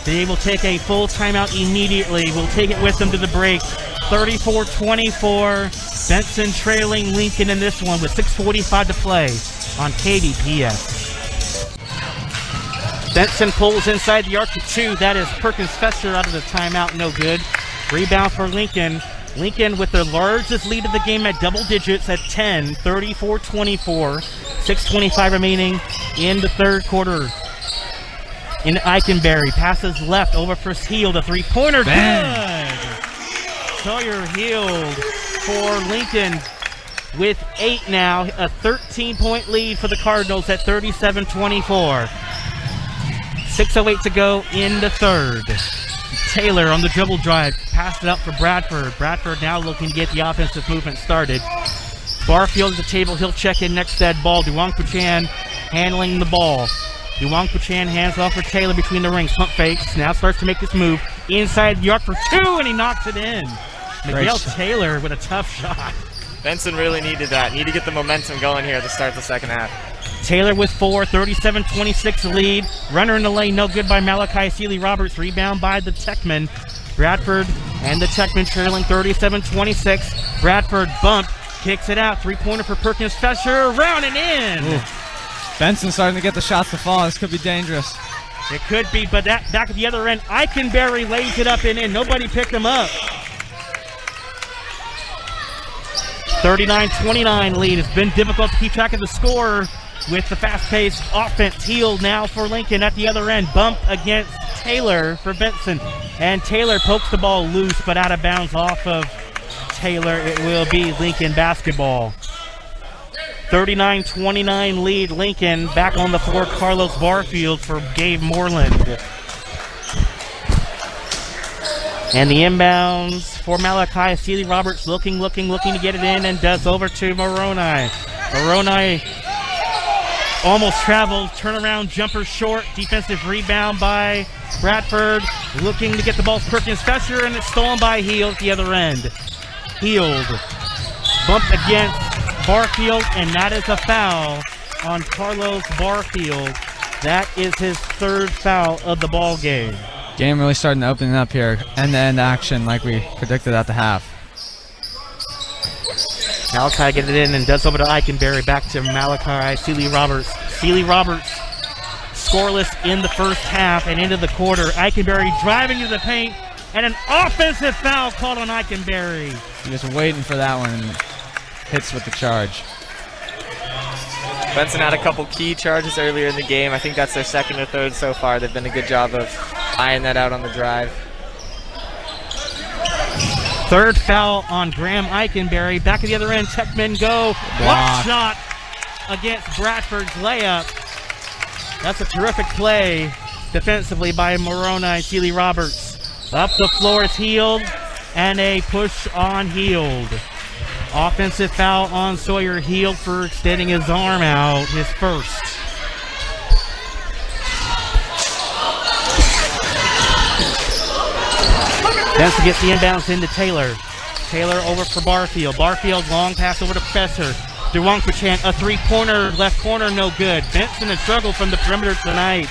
They will take a full timeout immediately. We'll take it with them to the break. 34-24. Benson trailing Lincoln in this one with 6:45 to play on KBPS. Benson pulls inside the arc to 2. That is Perkins Fester out of the timeout. No good. Rebound for Lincoln. Lincoln with their largest lead of the game at double digits at 10. 34-24. 6:25 remaining in the third quarter. In Eikenberry. Passes left over for Heald. A three-pointer. Good. Sawyer Heald for Lincoln with 8 now. A 13-point lead for the Cardinals at 37-24. 6:08 to go in the third. Taylor on the dribble drive. Passed it up for Bradford. Bradford now looking to get the offensive movement started. Barfield at the table. He'll check in next to that ball. Duong Puchan handling the ball. Duong Puchan hands off for Taylor between the rings. Pump fakes. Now starts to make this move. Inside the arc for 2, and he knocks it in. Miguel Taylor with a tough shot. Benson really needed that. Need to get the momentum going here to start the second half. Taylor with 4, 37-26 lead. Runner in the lane, no good by Malachi Sealy-Roberts. Rebound by the Techman. Bradford and the Techman trailing 37-26. Bradford bump, kicks it out. Three-pointer for Perkins Fesher, round and in. Ooh. Benson starting to get the shots to fall. This could be dangerous. It could be, but that back at the other end, Eikenberry lays it up and in. Nobody picked him up. 39-29 lead. It's been difficult to keep track of the score with the fast-paced offense. Heald now for Lincoln at the other end. Bump against Taylor for Benson. And Taylor pokes the ball loose, but out of bounds off of Taylor. It will be Lincoln basketball. 39-29 lead Lincoln. Back on the floor, Carlos Barfield for Gabe Moreland. And the inbounds for Malachi Sealy-Roberts looking to get it in and does over to Moroni. Moroni almost traveled, turnaround jumper short, defensive rebound by Bradford. Looking to get the ball to Perkins Fesher, and it's stolen by Heald at the other end. Heald bumped against Barfield, and that is a foul on Carlos Barfield. That is his third foul of the ball game. Game really starting to open up here. End-to-end action like we predicted at the half. Malachi gets it in and does over to Eikenberry. Back to Malachi Sealy-Roberts. Sealy-Roberts scoreless in the first half and into the quarter. Eikenberry driving to the paint, and an offensive foul called on Eikenberry. Just waiting for that one, and hits with the charge. Benson had a couple key charges earlier in the game. I think that's their second or third so far. They've done a good job of eyeing that out on the drive. Third foul on Graham Eikenberry. Back at the other end, Techmen go. Block shot against Bradford's layup. That's a terrific play defensively by Moroni Sealy-Roberts. Up the floor is Heald, and a push on Heald. Offensive foul on Sawyer Heald for extending his arm out, his first. Benson gets the inbounds into Taylor. Taylor over for Barfield. Barfield long pass over to Fesser. Duong Puchan, a three-pointer, left corner, no good. Benson has struggled from the perimeter tonight.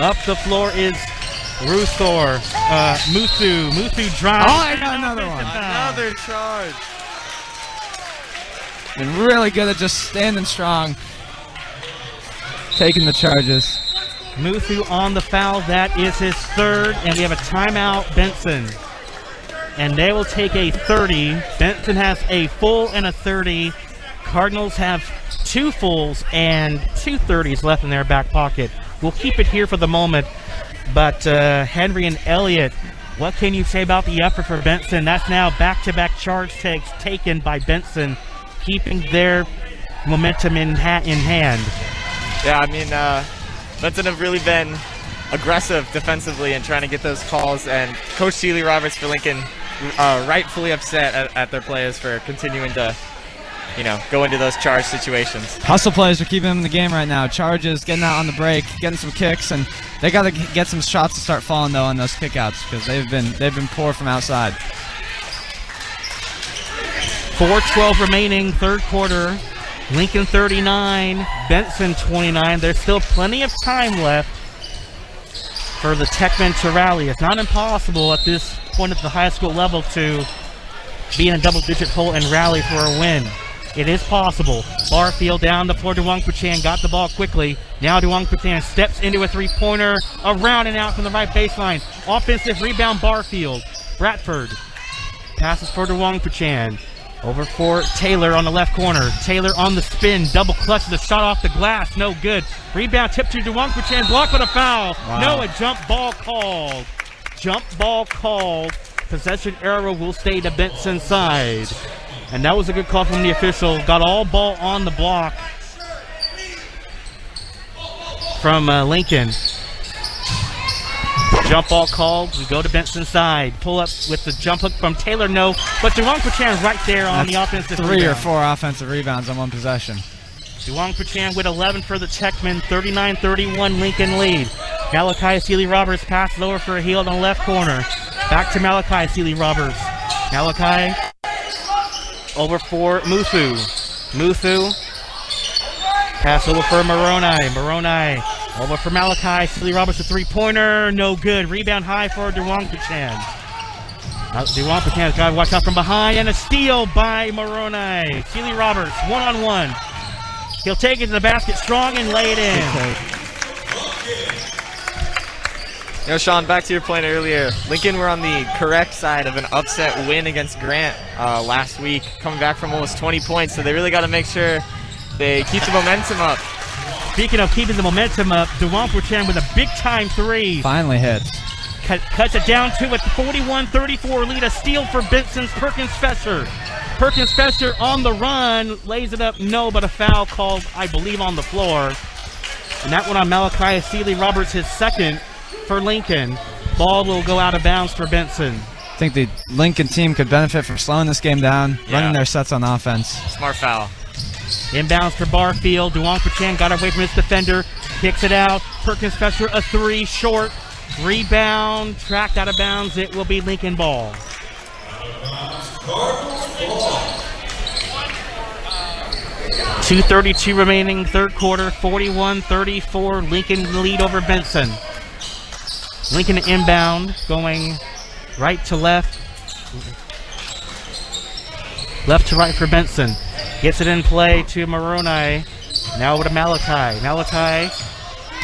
Up the floor is Ruthor. Muthu drives. Oh, I got another one. Another charge. Been really good at just standing strong, taking the charges. Muthu on the foul. That is his third, and we have a timeout, Benson. And they will take a 30. Benson has a full and a 30. Cardinals have 2 fulls and 2 30s left in their back pocket. We'll keep it here for the moment. But Henry and Elliott, what can you say about the effort for Benson? That's now back-to-back charge takes taken by Benson, keeping their momentum in hand. Yeah, I mean, Benson have really been aggressive defensively and trying to get those calls, and Coach Sealy-Roberts for Lincoln rightfully upset at their players for continuing to go into those charge situations. Hustle plays are keeping them in the game right now. Charges, getting out on the break, getting some kicks, and they got to get some shots to start falling though on those kickouts because they've been poor from outside. 4:12 remaining, third quarter. Lincoln 39, Benson 29. There's still plenty of time left for the Techmen to rally. It's not impossible at this point at the high school level to be in a double-digit hole and rally for a win. It is possible. Barfield down the floor. Duong Puchan got the ball quickly. Now Duong Puchan steps into a three-pointer, around and out from the right baseline. Offensive rebound, Barfield. Bradford passes for Duong Puchan. Over for Taylor on the left corner. Taylor on the spin. Double clutch. The shot off the glass. No good. Rebound tip to Duong Puchan. Blocked with a foul. Wow. No, a jump ball called. Jump ball called. Possession arrow will stay to Benson's side. And that was a good call from the official. Got all ball on the block from Lincoln. Jump ball called. We go to Benson's side. Pull up with the jump hook from Taylor. No. But Duong Puchan right there on the offensive Three rebound. or four offensive rebounds on one possession. Duong Puchan with 11 for the Techmen. 39-31 Lincoln lead. Malachi Sealy-Roberts passes over for a heel on the left corner. Back to Malachi Sealy-Roberts. Malachi over for Muthu. Muthu pass over for Moroni. Moroni over for Malachi Sealy-Roberts, a three-pointer, no good. Rebound high for Duong Puchan. Duong Puchan's got to watch out from behind, and a steal by Moroni. Sealy-Roberts, one-on-one. He'll take it to the basket strong and lay it in. Sean, back to your point earlier. Lincoln were on the correct side of an upset win against Grant last week, coming back from almost 20 points, so they really got to make sure they keep the momentum up. Speaking of keeping the momentum up, Duong Puchan with a big-time three. Finally hits. Cuts it down to a 41-34 lead. A steal for Benson's Perkins Fesser. Perkins Fesser on the run, lays it up, no, but a foul called, I believe, on the floor. And that one on Malachi Sealy-Roberts, his second for Lincoln. Ball will go out of bounds for Benson. I think the Lincoln team could benefit from slowing this game down, running their sets on offense. Smart foul. Inbounds for Barfield. Duong Puchan got away from his defender. Kicks it out. Perkins Fesser, a three short. Rebound. Tracked out of bounds. It will be Lincoln ball. .232 remaining, third quarter. 41-34. Lincoln lead over Benson. Lincoln inbound, going right to left. Left to right for Benson. Gets it in play to Moroni. Now over to Malachi. Malachi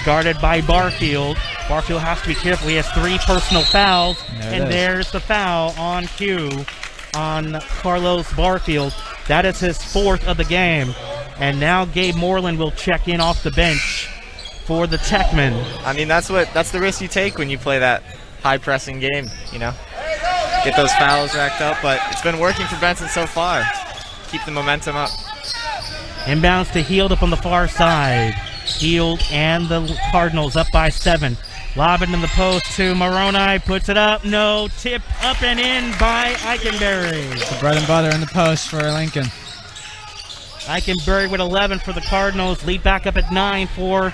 guarded by Barfield. Barfield has to be careful. He has three personal fouls. There's the foul on cue on Carlos Barfield. That is his fourth of the game. And now Gabe Moreland will check in off the bench for the Techmen. I mean, that's the risk you take when you play that high-pressing game, Get those fouls racked up, but it's been working for Benson so far. Keep the momentum up. Inbounds to Heald up on the far side. Heald and the Cardinals up by 7. Lob it in the post to Moroni. Puts it up. No. Tip up and in by Eichenberry. The bread and butter in the post for Lincoln. Eichenberry with 11 for the Cardinals. Lead back up at 9 for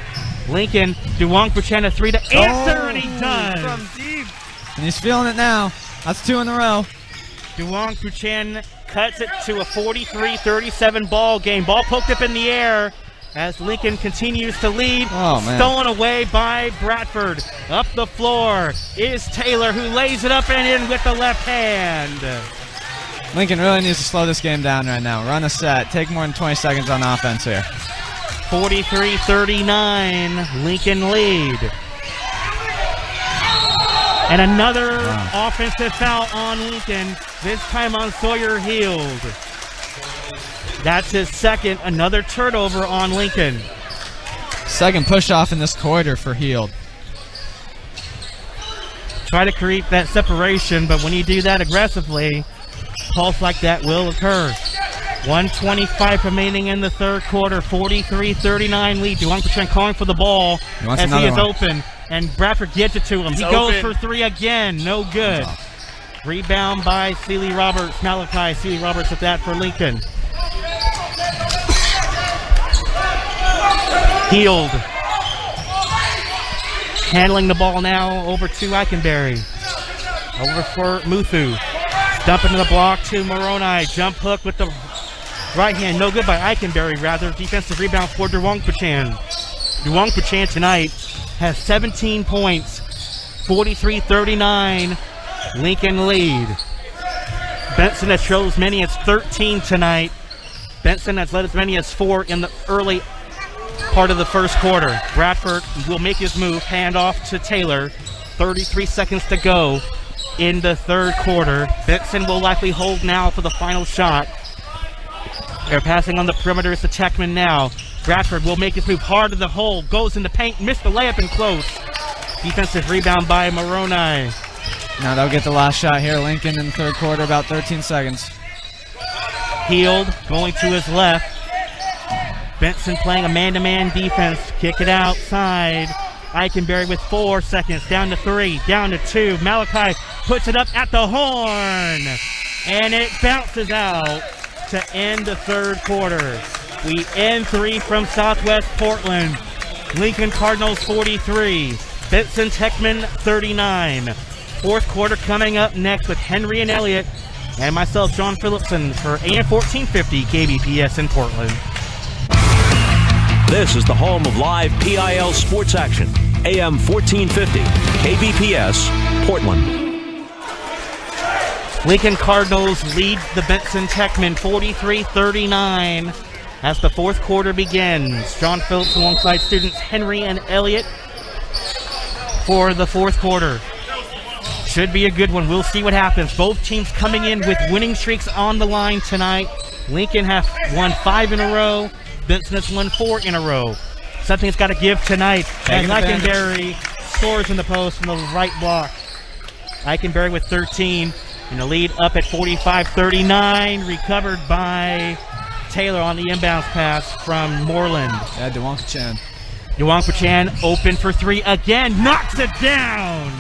Lincoln. Duong Puchan a 3 to answer, and he does. From deep. And he's feeling it now. That's 2 in a row. Duong Puchan cuts it to a 43-37 ball game. Ball poked up in the air as Lincoln continues to lead. Oh, man. Stolen away by Bradford. Up the floor is Taylor, who lays it up and in with the left hand. Lincoln really needs to slow this game down right now. Run a set. Take more than 20 seconds on offense here. 43-39, Lincoln lead. And another offensive foul on Lincoln, this time on Sawyer Heald. That's his second, another turnover on Lincoln. Second push-off in this quarter for Heald. Try to create that separation, but when you do that aggressively, pulse like that will occur. 1:25 remaining in the third quarter, 43-39 lead. Duong Puchan calling for the ball as he is open, and Bradford gets it to him. He goes for 3 again, no good. Rebound by Sealy-Roberts. Malachi Sealy-Roberts with that for Lincoln. Healed. Handling the ball now over to Eikenberry. Over for Muthu. Dump into the block to Moroni. Jump hook with the right hand. No good by Eikenberry, rather. Defensive rebound for Duwongpachan. Duwongpachan tonight has 17 points. 43-39. Lincoln lead. Benson has shown as many as 13 tonight. Benson has led as many as 4 in the early part of the first quarter. Bradford will make his move. Hand off to Taylor. 33 seconds to go in the third quarter. Benson will likely hold now for the final shot. They're passing on the perimeter. It's the Techman now. Bradford will make his move hard to the hole. Goes in the paint. Missed the layup and close. Defensive rebound by Moroni. Now they'll get the last shot here. Lincoln in the third quarter, about 13 seconds. Healed, going to his left. Benson playing a man-to-man defense. Kick it outside. Eikenberry with 4 seconds. Down to 3, down to 2. Malachi puts it up at the horn. And it bounces out to end the third quarter. We end 3 from Southwest Portland. Lincoln Cardinals 43. Benson Techman 39. Fourth quarter coming up next with Henry and Elliott and myself, John Phillipson, for AM 1450 KBPS in Portland. This is the home of live PIL sports action. AM 1450 KBPS, Portland. Lincoln Cardinals lead the Benson Techmen 43-39 as the fourth quarter begins. John Phillips alongside students Henry and Elliott for the fourth quarter. Should be a good one. We'll see what happens. Both teams coming in with winning streaks on the line tonight. Lincoln has won 5 in a row. Benson has won 4 in a row. Something's got to give tonight as Eikenberry scores in the post from the right block. Eikenberry with 13 and the lead up at 45-39. Recovered by Taylor on the inbounds pass from Moreland. Yeah, Duwongpachan. Duwongpachan open for 3 again. Knocks it down.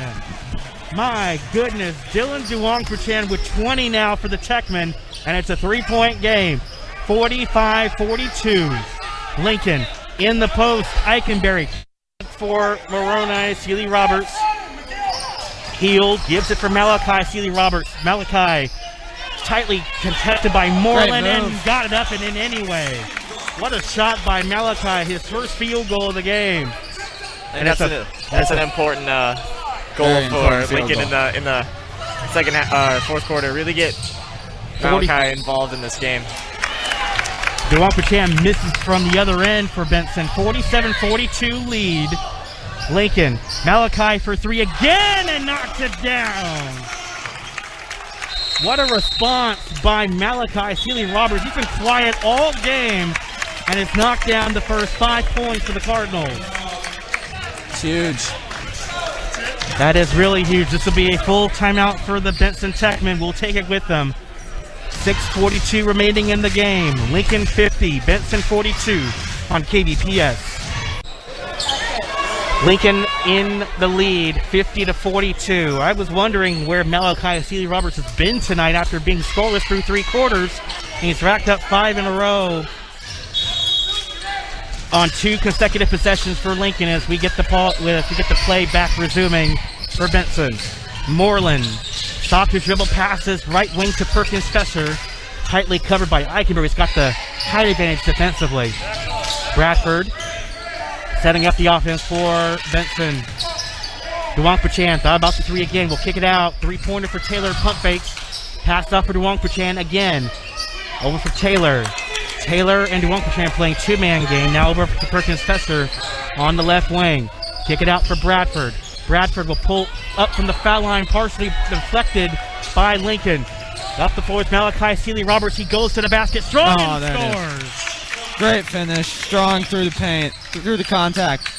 My goodness. Dylan Duwongpachan with 20 now for the Techmen. And it's a 3-point game. 45-42. Lincoln in the post. Eikenberry for Moroni. Sealy Roberts. Healed. Gives it for Malachi. Sealy Roberts. Malachi tightly contested by Moreland and got it up and in anyway. What a shot by Malachi. His first field goal of the game. And that's an important goal for Lincoln in the second fourth quarter. Really get Malachi involved in this game. Duwongpachan misses from the other end for Benson. 47-42 lead. Lincoln. Malachi for 3 again and knocks it down. What a response by Malachi Sealy Roberts. He's been quiet all game and has knocked down the first 5 points for the Cardinals. It's huge. That is really huge. This will be a full timeout for the Benson Techmen. We'll take it with them. 6:42 remaining in the game. Lincoln 50, Benson 42 on KBPS. Lincoln in the lead, 50-42. I was wondering where Malachi Sealy Roberts has been tonight after being scoreless through 3 quarters. And he's racked up 5 in a row on 2 consecutive possessions for Lincoln as we get the play back resuming for Benson. Moreland stopped his dribble passes right wing to Perkins Fesser, tightly covered by Eikenberry. He's got the height advantage defensively. Bradford setting up the offense for Benson. Duwongpachan thought about the 3 again. We'll kick it out. 3-pointer for Taylor. Pump fakes. Pass off for Duwongpachan again. Over for Taylor. Taylor and Duwongpachan playing 2-man game. Now over to Perkins Fesser on the left wing. Kick it out for Bradford. Bradford will pull up from the foul line, partially deflected by Lincoln. Up the floor with Malachi Sealy Roberts. He goes to the basket. Strong and scores. Great finish. Strong through the paint, through the contact.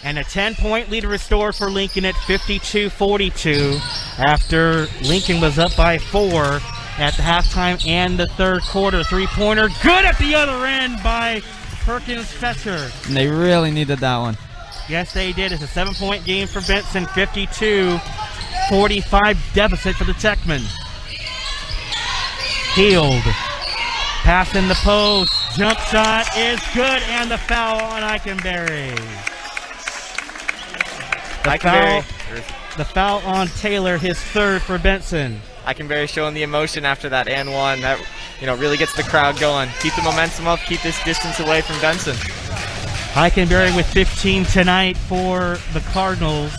And a 10-point lead restored for Lincoln at 52-42 after Lincoln was up by 4 at the halftime and the third quarter. 3-pointer. Good at the other end by Perkins Fesser. And they really needed that one. Yes, they did. It's a 7-point game for Benson. 52-45 deficit for the Techmen. Healed. Pass in the post. Jump shot is good, and the foul on Eikenberry. The foul on Taylor, his third for Benson. Eikenberry showing the emotion after that and one. That really gets the crowd going. Keep the momentum up. Keep this distance away from Benson. Eikenberry with 15 tonight for the Cardinals.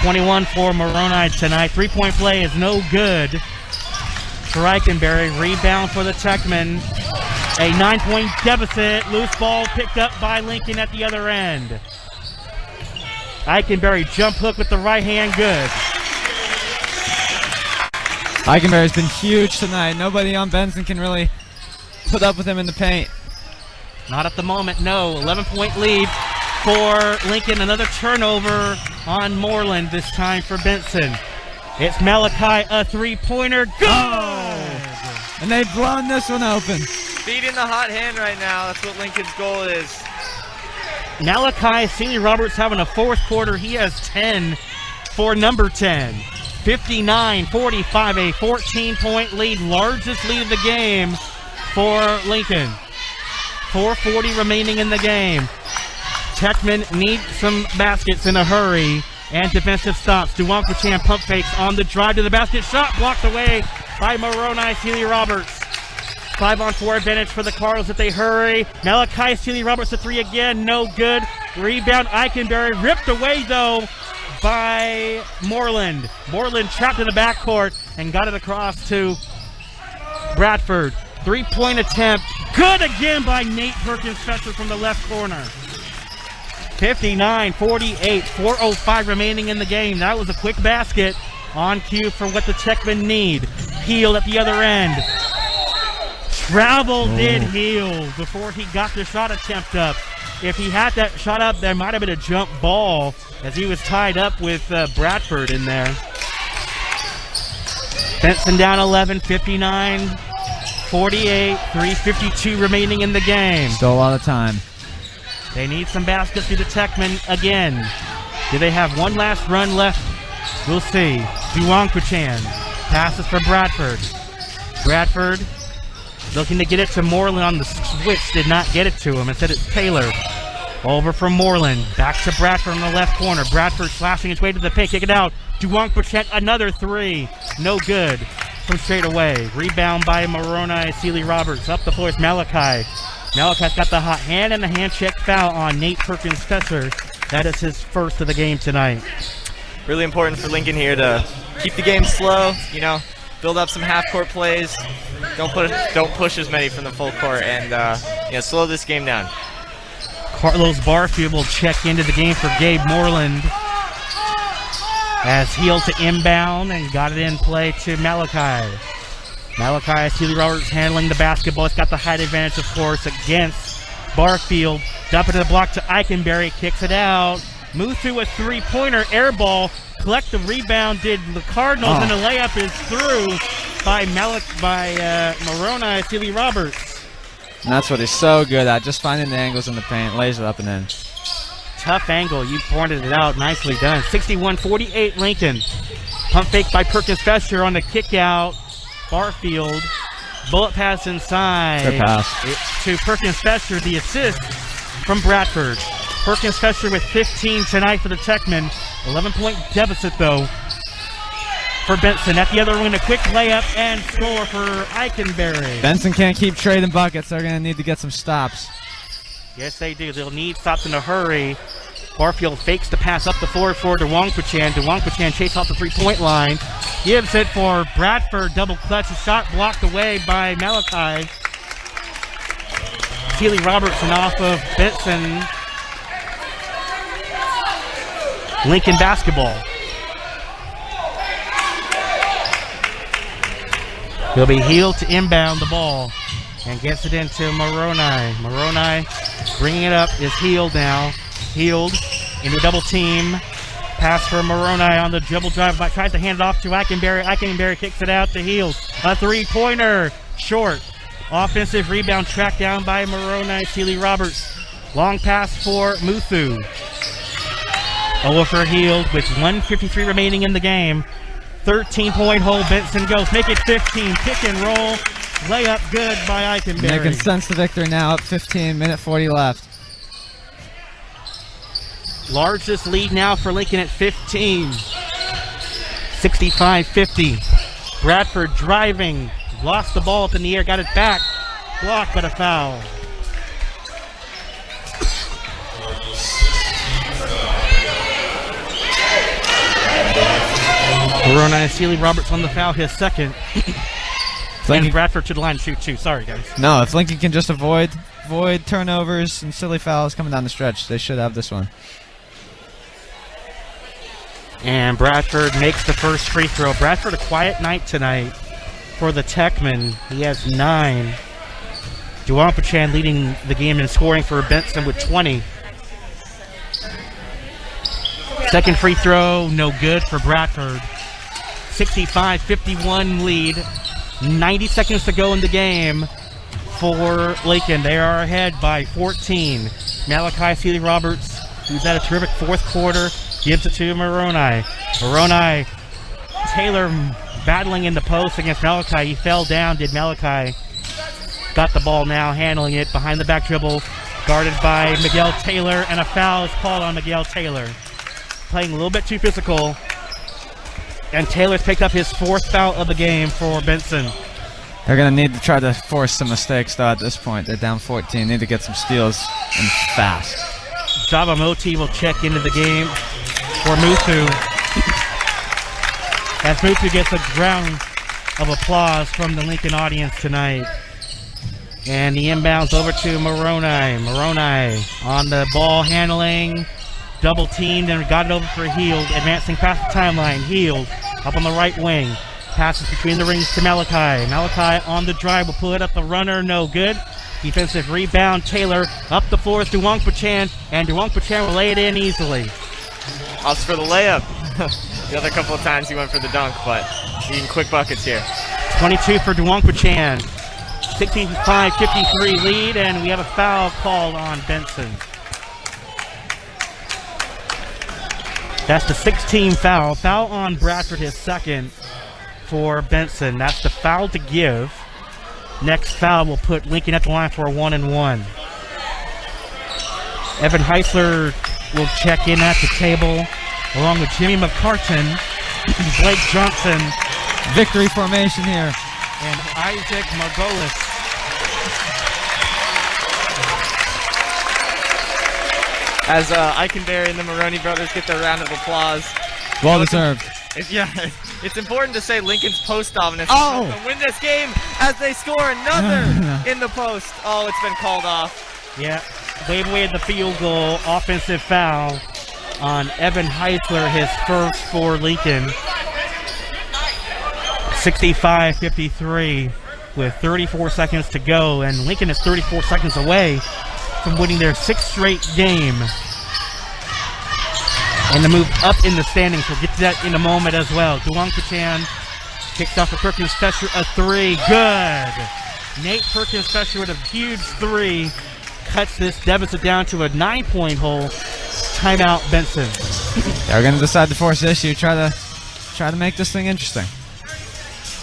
21 for Moroni tonight. Three-point play is no good for Eikenberry. Rebound for the Techmen. A 9-point deficit. Loose ball picked up by Lincoln at the other end. Eikenberry jump hook with the right hand, good. Eikenberry's been huge tonight. Nobody on Benson can really put up with him in the paint. Not at the moment, no. 11-point lead for Lincoln. Another turnover on Moreland, this time for Benson. It's Malachi, a three-pointer, good! Oh. And they've blown this one open. Feet in the hot hand right now. That's what Lincoln's goal is. Malachi Seeley Roberts having a fourth quarter. He has 10 for number 10. 59-45, a 14-point lead, largest lead of the game for Lincoln. 4:40 remaining in the game. Techmen need some baskets in a hurry and defensive stops. Duwankachan pump fakes on the drive to the basket. Shot blocked away by Moroni Seeley Roberts. 5-on-4 advantage for the Cardinals if they hurry. Malachi Seeley Roberts a three again, no good. Rebound Eikenberry, ripped away though by Moreland. Moreland trapped in the backcourt and got it across to Bradford. Three-point attempt, good again by Nate Perkins-Fetcher from the left corner. 59-48, 4:05 remaining in the game. That was a quick basket on cue for what the Techmen need. Heel at the other end. Travel did Heel before he got the shot attempt up. If he had that shot up, there might have been a jump ball as he was tied up with Bradford in there. Benson down 11, 59-48, 3:52 remaining in the game. Still a lot of time. They need some baskets to the Techmen again. Do they have one last run left? We'll see. Duwankachan passes for Bradford. Bradford looking to get it to Moreland on the switch. Did not get it to him. Instead it's Taylor. Over from Moreland. Back to Bradford in the left corner. Bradford slashing his way to the paint. Kick it out. Duwankachan, another three. No good from straight away. Rebound by Moroni Seeley Roberts. Up the floor is Malachi. Malachi's got the hot hand and the hand check foul on Nate Perkins-Fetcher. That is his first of the game tonight. Really important for Lincoln here to keep the game slow, build up some half-court plays. Don't push as many from the full court and slow this game down. Carlos Barfield will check into the game for Gabe Moreland as Heel to inbound and got it in play to Malachi. Malachi Seeley Roberts handling the basketball. It's got the height advantage, of course, against Barfield. Dump it to the block to Eikenberry. Kicks it out. Moves through a three-pointer. Air ball. Collect the rebound. Did the Cardinals, and the layup is through by Moroni Seeley Roberts. And that's what he's so good at, just finding the angles in the paint, lays it up and in. Tough angle. You pointed it out. Nicely done. 61-48 Lincoln. Pump fake by Perkins-Fetcher on the kick out. Barfield. Bullet pass inside. Good pass. To Perkins-Fetcher, the assist from Bradford. Perkins-Fetcher with 15 tonight for the Techmen. 11-point deficit, though, for Benson. At the other wing, a quick layup and score for Eikenberry. Benson can't keep trading buckets. They're going to need to get some stops. Yes, they do. They'll need stops in a hurry. Barfield fakes the pass up the floor for Duwankachan. Duwankachan chases off the three-point line. Gives it for Bradford. Double clutch. A shot blocked away by Malachi. Seeley Robertson off of Benson. Lincoln basketball. He'll be Heel to inbound the ball and gets it into Moroni. Moroni bringing it up is Heel now. Healed in a double team. Pass for Moroni on the dribble drive, but tries to hand it off to Eikenberry. Eikenberry kicks it out to Heel. A three-pointer, short. Offensive rebound tracked down by Moroni Seeley Roberts. Long pass for Muthu. Over for Heel with 1:53 remaining in the game. 13-point hole. Benson goes. Make it 15. Pick and roll Layup good by Eikenberry. And they can sense the victory now. Up 15, minute 40 left. Largest lead now for Lincoln at 15. 65-50. Bradford driving. Lost the ball up in the air. Got it back. Blocked, but a foul. Moroni Sealy Roberts on the foul, his second. And Bradford to the line to shoot too. Sorry, guys. No, if Lincoln can just avoid turnovers and silly fouls coming down the stretch, they should have this one. And Bradford makes the first free throw. Bradford, a quiet night tonight for the Techman. He has 9. Duampachan leading the game in scoring for Benson with 20. Second free throw, no good for Bradford. 65-51 lead. 90 seconds to go in the game for Lincoln. They are ahead by 14. Malachi Sealy Roberts, who's had a terrific fourth quarter, gives it to Moroni. Moroni, Taylor battling in the post against Malachi. He fell down, did Malachi. Got the ball now, handling it. Behind the back dribble, guarded by Miguel Taylor, and a foul is called on Miguel Taylor. Playing a little bit too physical. And Taylor's picked up his 4th foul of the game for Benson. They're going to need to try to force some mistakes, though, at this point. They're down 14. Need to get some steals and fast. Java Moti will check into the game for Muthu. As Muthu gets a round of applause from the Lincoln audience tonight. And the inbounds over to Moroni. Moroni on the ball handling. Double teamed and got it over for Heald. Advancing past the timeline. Heald up on the right wing. Passes between the rings to Malachi. Malachi on the drive will pull it up the runner. No good. Defensive rebound. Taylor up the floor is Duampachan. And Duampachan will lay it in easily. Opts for the layup. The other couple of times he went for the dunk, but needing quick buckets here. 22 for Duampachan. 65-53 lead, and we have a foul called on Benson. That's the 16th foul. Foul on Bradford, his second for Benson. That's the foul to give. Next foul will put Lincoln at the line for a 1-and-1. Evan Heisler will check in at the table along with Jimmy McCartan, Blake Johnson. Victory formation here. And Isaac Margolis. As Eikenberry and the Moroni brothers get their round of applause. Well deserved. It's important to say Lincoln's post dominance to win this game as they score another in the post. Oh, it's been called off. Yeah, wave away the field goal, offensive foul on Evan Heisler, his first for Lincoln. 65-53 with 34 seconds to go, and Lincoln is 34 seconds away from winning their 6th straight game. And to move up in the standings, we'll get to that in a moment as well. Duampachan kicks off for Perkins Fesher, a 3, good. Nate Perkins Fesher with a huge 3, cuts this deficit down to a 9-point hole. Timeout, Benson. They're going to decide to force the issue, try to make this thing interesting.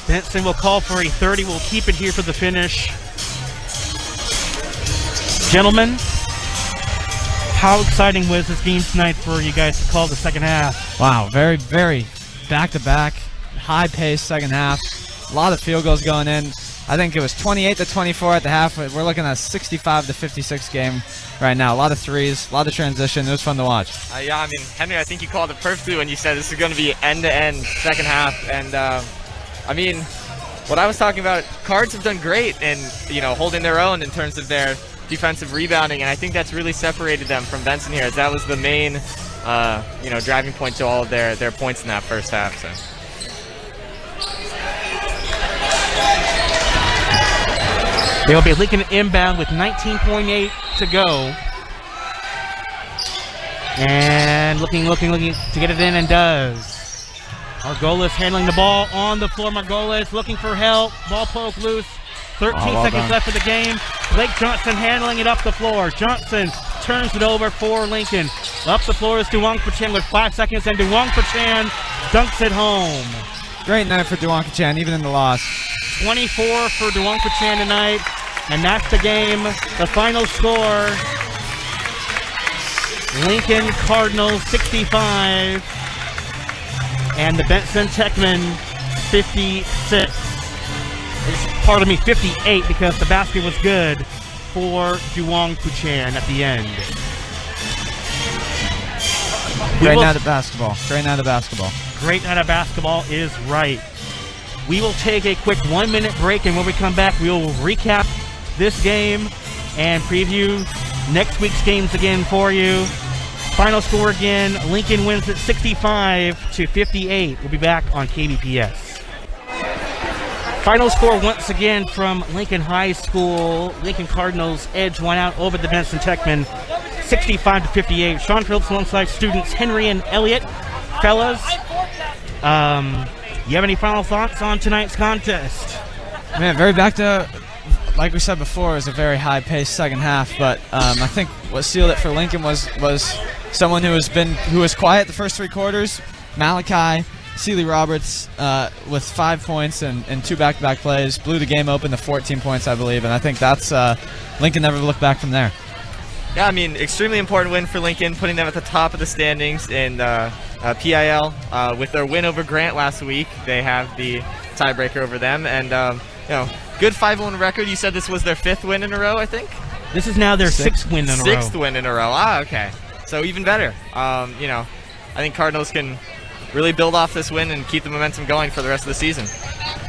Benson will call for a 30. We'll keep it here for the finish. Gentlemen, how exciting was this game tonight for you guys to call the second half? Wow, very, very back-to-back, high-paced second half. A lot of field goals going in. I think it was 28-24 at the half. We're looking at a 65-56 game right now. A lot of threes, a lot of transition. It was fun to watch. Yeah, I mean, Henry, I think you called it perfectly when you said this is going to be end-to-end second half. And, I mean, what I was talking about, Cards have done great in, holding their own in terms of their defensive rebounding, and I think that's really separated them from Benson here, as that was the main, driving point to all of their points in that first half. So. They'll be Lincoln inbound with 19.8 to go. And looking to get it in, and does. Margolis handling the ball on the floor. Margolis looking for help. Ball poke loose. 13 seconds left of the game. Blake Johnson handling it up the floor. Johnson turns it over for Lincoln. Up the floor is Duampachan with 5 seconds, and Duampachan dunks it home. Great night for Duampachan, even in the loss. 24 for Duong-Fu-Chan tonight. And that's the game. The final score, Lincoln Cardinals 65 and the Benson Techmen 56. Pardon me, 58, because the basket was good for Duong-Fu-Chan at the end. Great night of basketball. Great night of basketball. Great night of basketball is right. We will take a quick 1-minute break, and when we come back, we will recap this game and preview next week's games again for you. Final score again, Lincoln wins it 65-58. We'll be back on KBPS. Final score once again from Lincoln High School. Lincoln Cardinals edge one out over the Benson Techmen 65-58. Sean Phillips alongside students Henry and Elliott. Fellas, you have any final thoughts on tonight's contest? Man, very back to, like we said before, it was a very high-paced second half, but I think what sealed it for Lincoln was someone who was quiet the first three quarters. Malachi Seeley Roberts with 5 points and 2 back-to-back plays blew the game open to 14 points, I believe, and I think that's Lincoln never looked back from there. Yeah, I mean, extremely important win for Lincoln, putting them at the top of the standings in PIL. With their win over Grant last week, they have the tiebreaker over them, and good 5-1 record. You said this was their 5th win in a row, I think? This is now their 6th win in a row. 6th win in a row. Ah, okay. So even better. I think Cardinals can really build off this win and keep the momentum going for the rest of the season.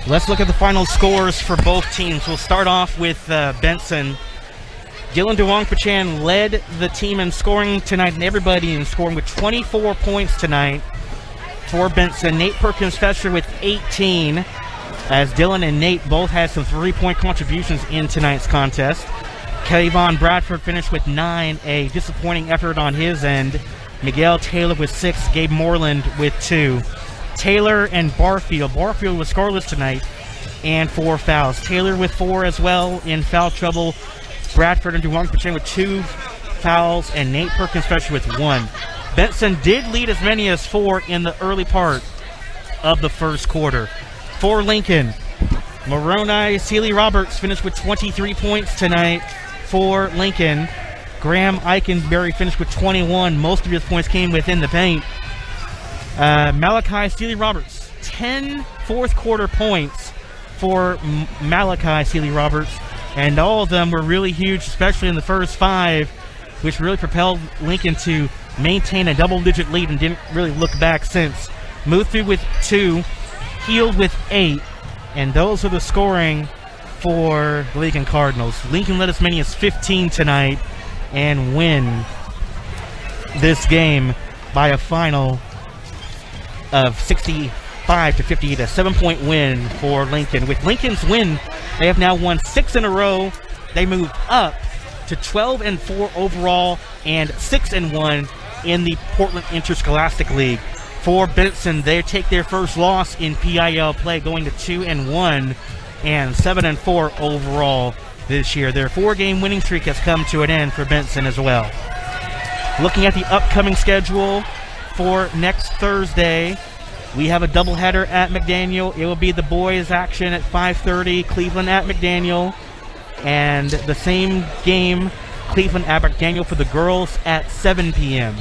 Let's look at the final scores for both teams. We'll start off with Benson. Dylan Duong-Fu-Chan led the team in scoring tonight, and everybody in scoring with 24 points tonight for Benson. Nate Perkins-Fesher with 18, as Dylan and Nate both had some 3-point contributions in tonight's contest. Kayvon Bradford finished with 9, a disappointing effort on his end. Miguel Taylor with 6, Gabe Moreland with 2. Taylor and Barfield. Barfield was scoreless tonight and 4 fouls. Taylor with 4 as well in foul trouble. Bradford and Duong-Fu-Chan with 2 fouls, and Nate Perkins-Fesher with 1. Benson did lead as many as 4 in the early part of the first quarter. For Lincoln, Moroni Seeley Roberts finished with 23 points tonight for Lincoln. Graham Eikenberry finished with 21. Most of his points came within the paint. Malachi Seeley Roberts, 10 fourth quarter points for Malachi Seeley Roberts, and all of them were really huge, especially in the first 5, which really propelled Lincoln to maintain a double-digit lead and didn't really look back since. Muthu with 2, Heald with 8, and those are the scoring for the Lincoln Cardinals. Lincoln led as many as 15 tonight and win this game by a final of 65-58, a 7-point win for Lincoln. With Lincoln's win, they have now won 6 in a row. They move up to 12-4 overall and 6-1 in the Portland Interscholastic League. For Benson, they take their first loss in PIL play, going to 2-1 and 7-4 overall this year. Their 4-game winning streak has come to an end for Benson as well. Looking at the upcoming schedule for next Thursday, we have a doubleheader at McDaniel. It will be the boys action at 5:30, Cleveland at McDaniel, and the same game, Cleveland at McDaniel, for the girls at 7 p.m.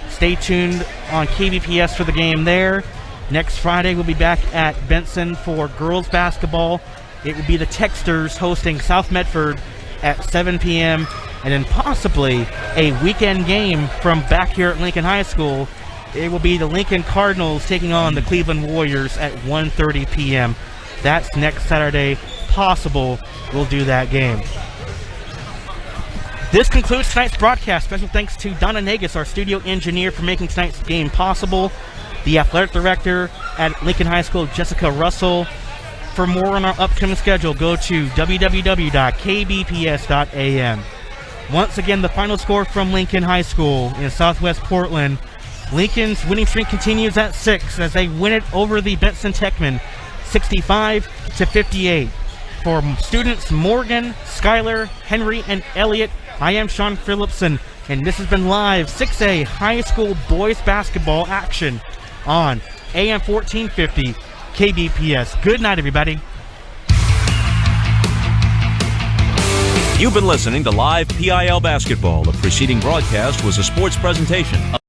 Stay tuned on KBPS for the game there. Next Friday, we'll be back at Benson for girls basketball. It will be the Texters hosting South Medford at 7 p.m. and then possibly a weekend game from back here at Lincoln High School. It will be the Lincoln Cardinals taking on the Cleveland Warriors at 1:30 p.m. That's next Saturday. Possible we'll do that game. This concludes tonight's broadcast. Special thanks to Donna Nagus, our studio engineer, for making tonight's game possible. The athletic director at Lincoln High School, Jessica Russell. For more on our upcoming schedule, go to www.kbps.am. Once again, the final score from Lincoln High School in Southwest Portland. Lincoln's winning streak continues at 6 as they win it over the Benson Techmen 65-58. For students Morgan, Skylar, Henry, and Elliott, I am Sean Phillipson, and this has been live 6A high school boys basketball action on AM 1450 KBPS. Good night, everybody. You've been listening to Live PIL Basketball. The preceding broadcast was a sports presentation.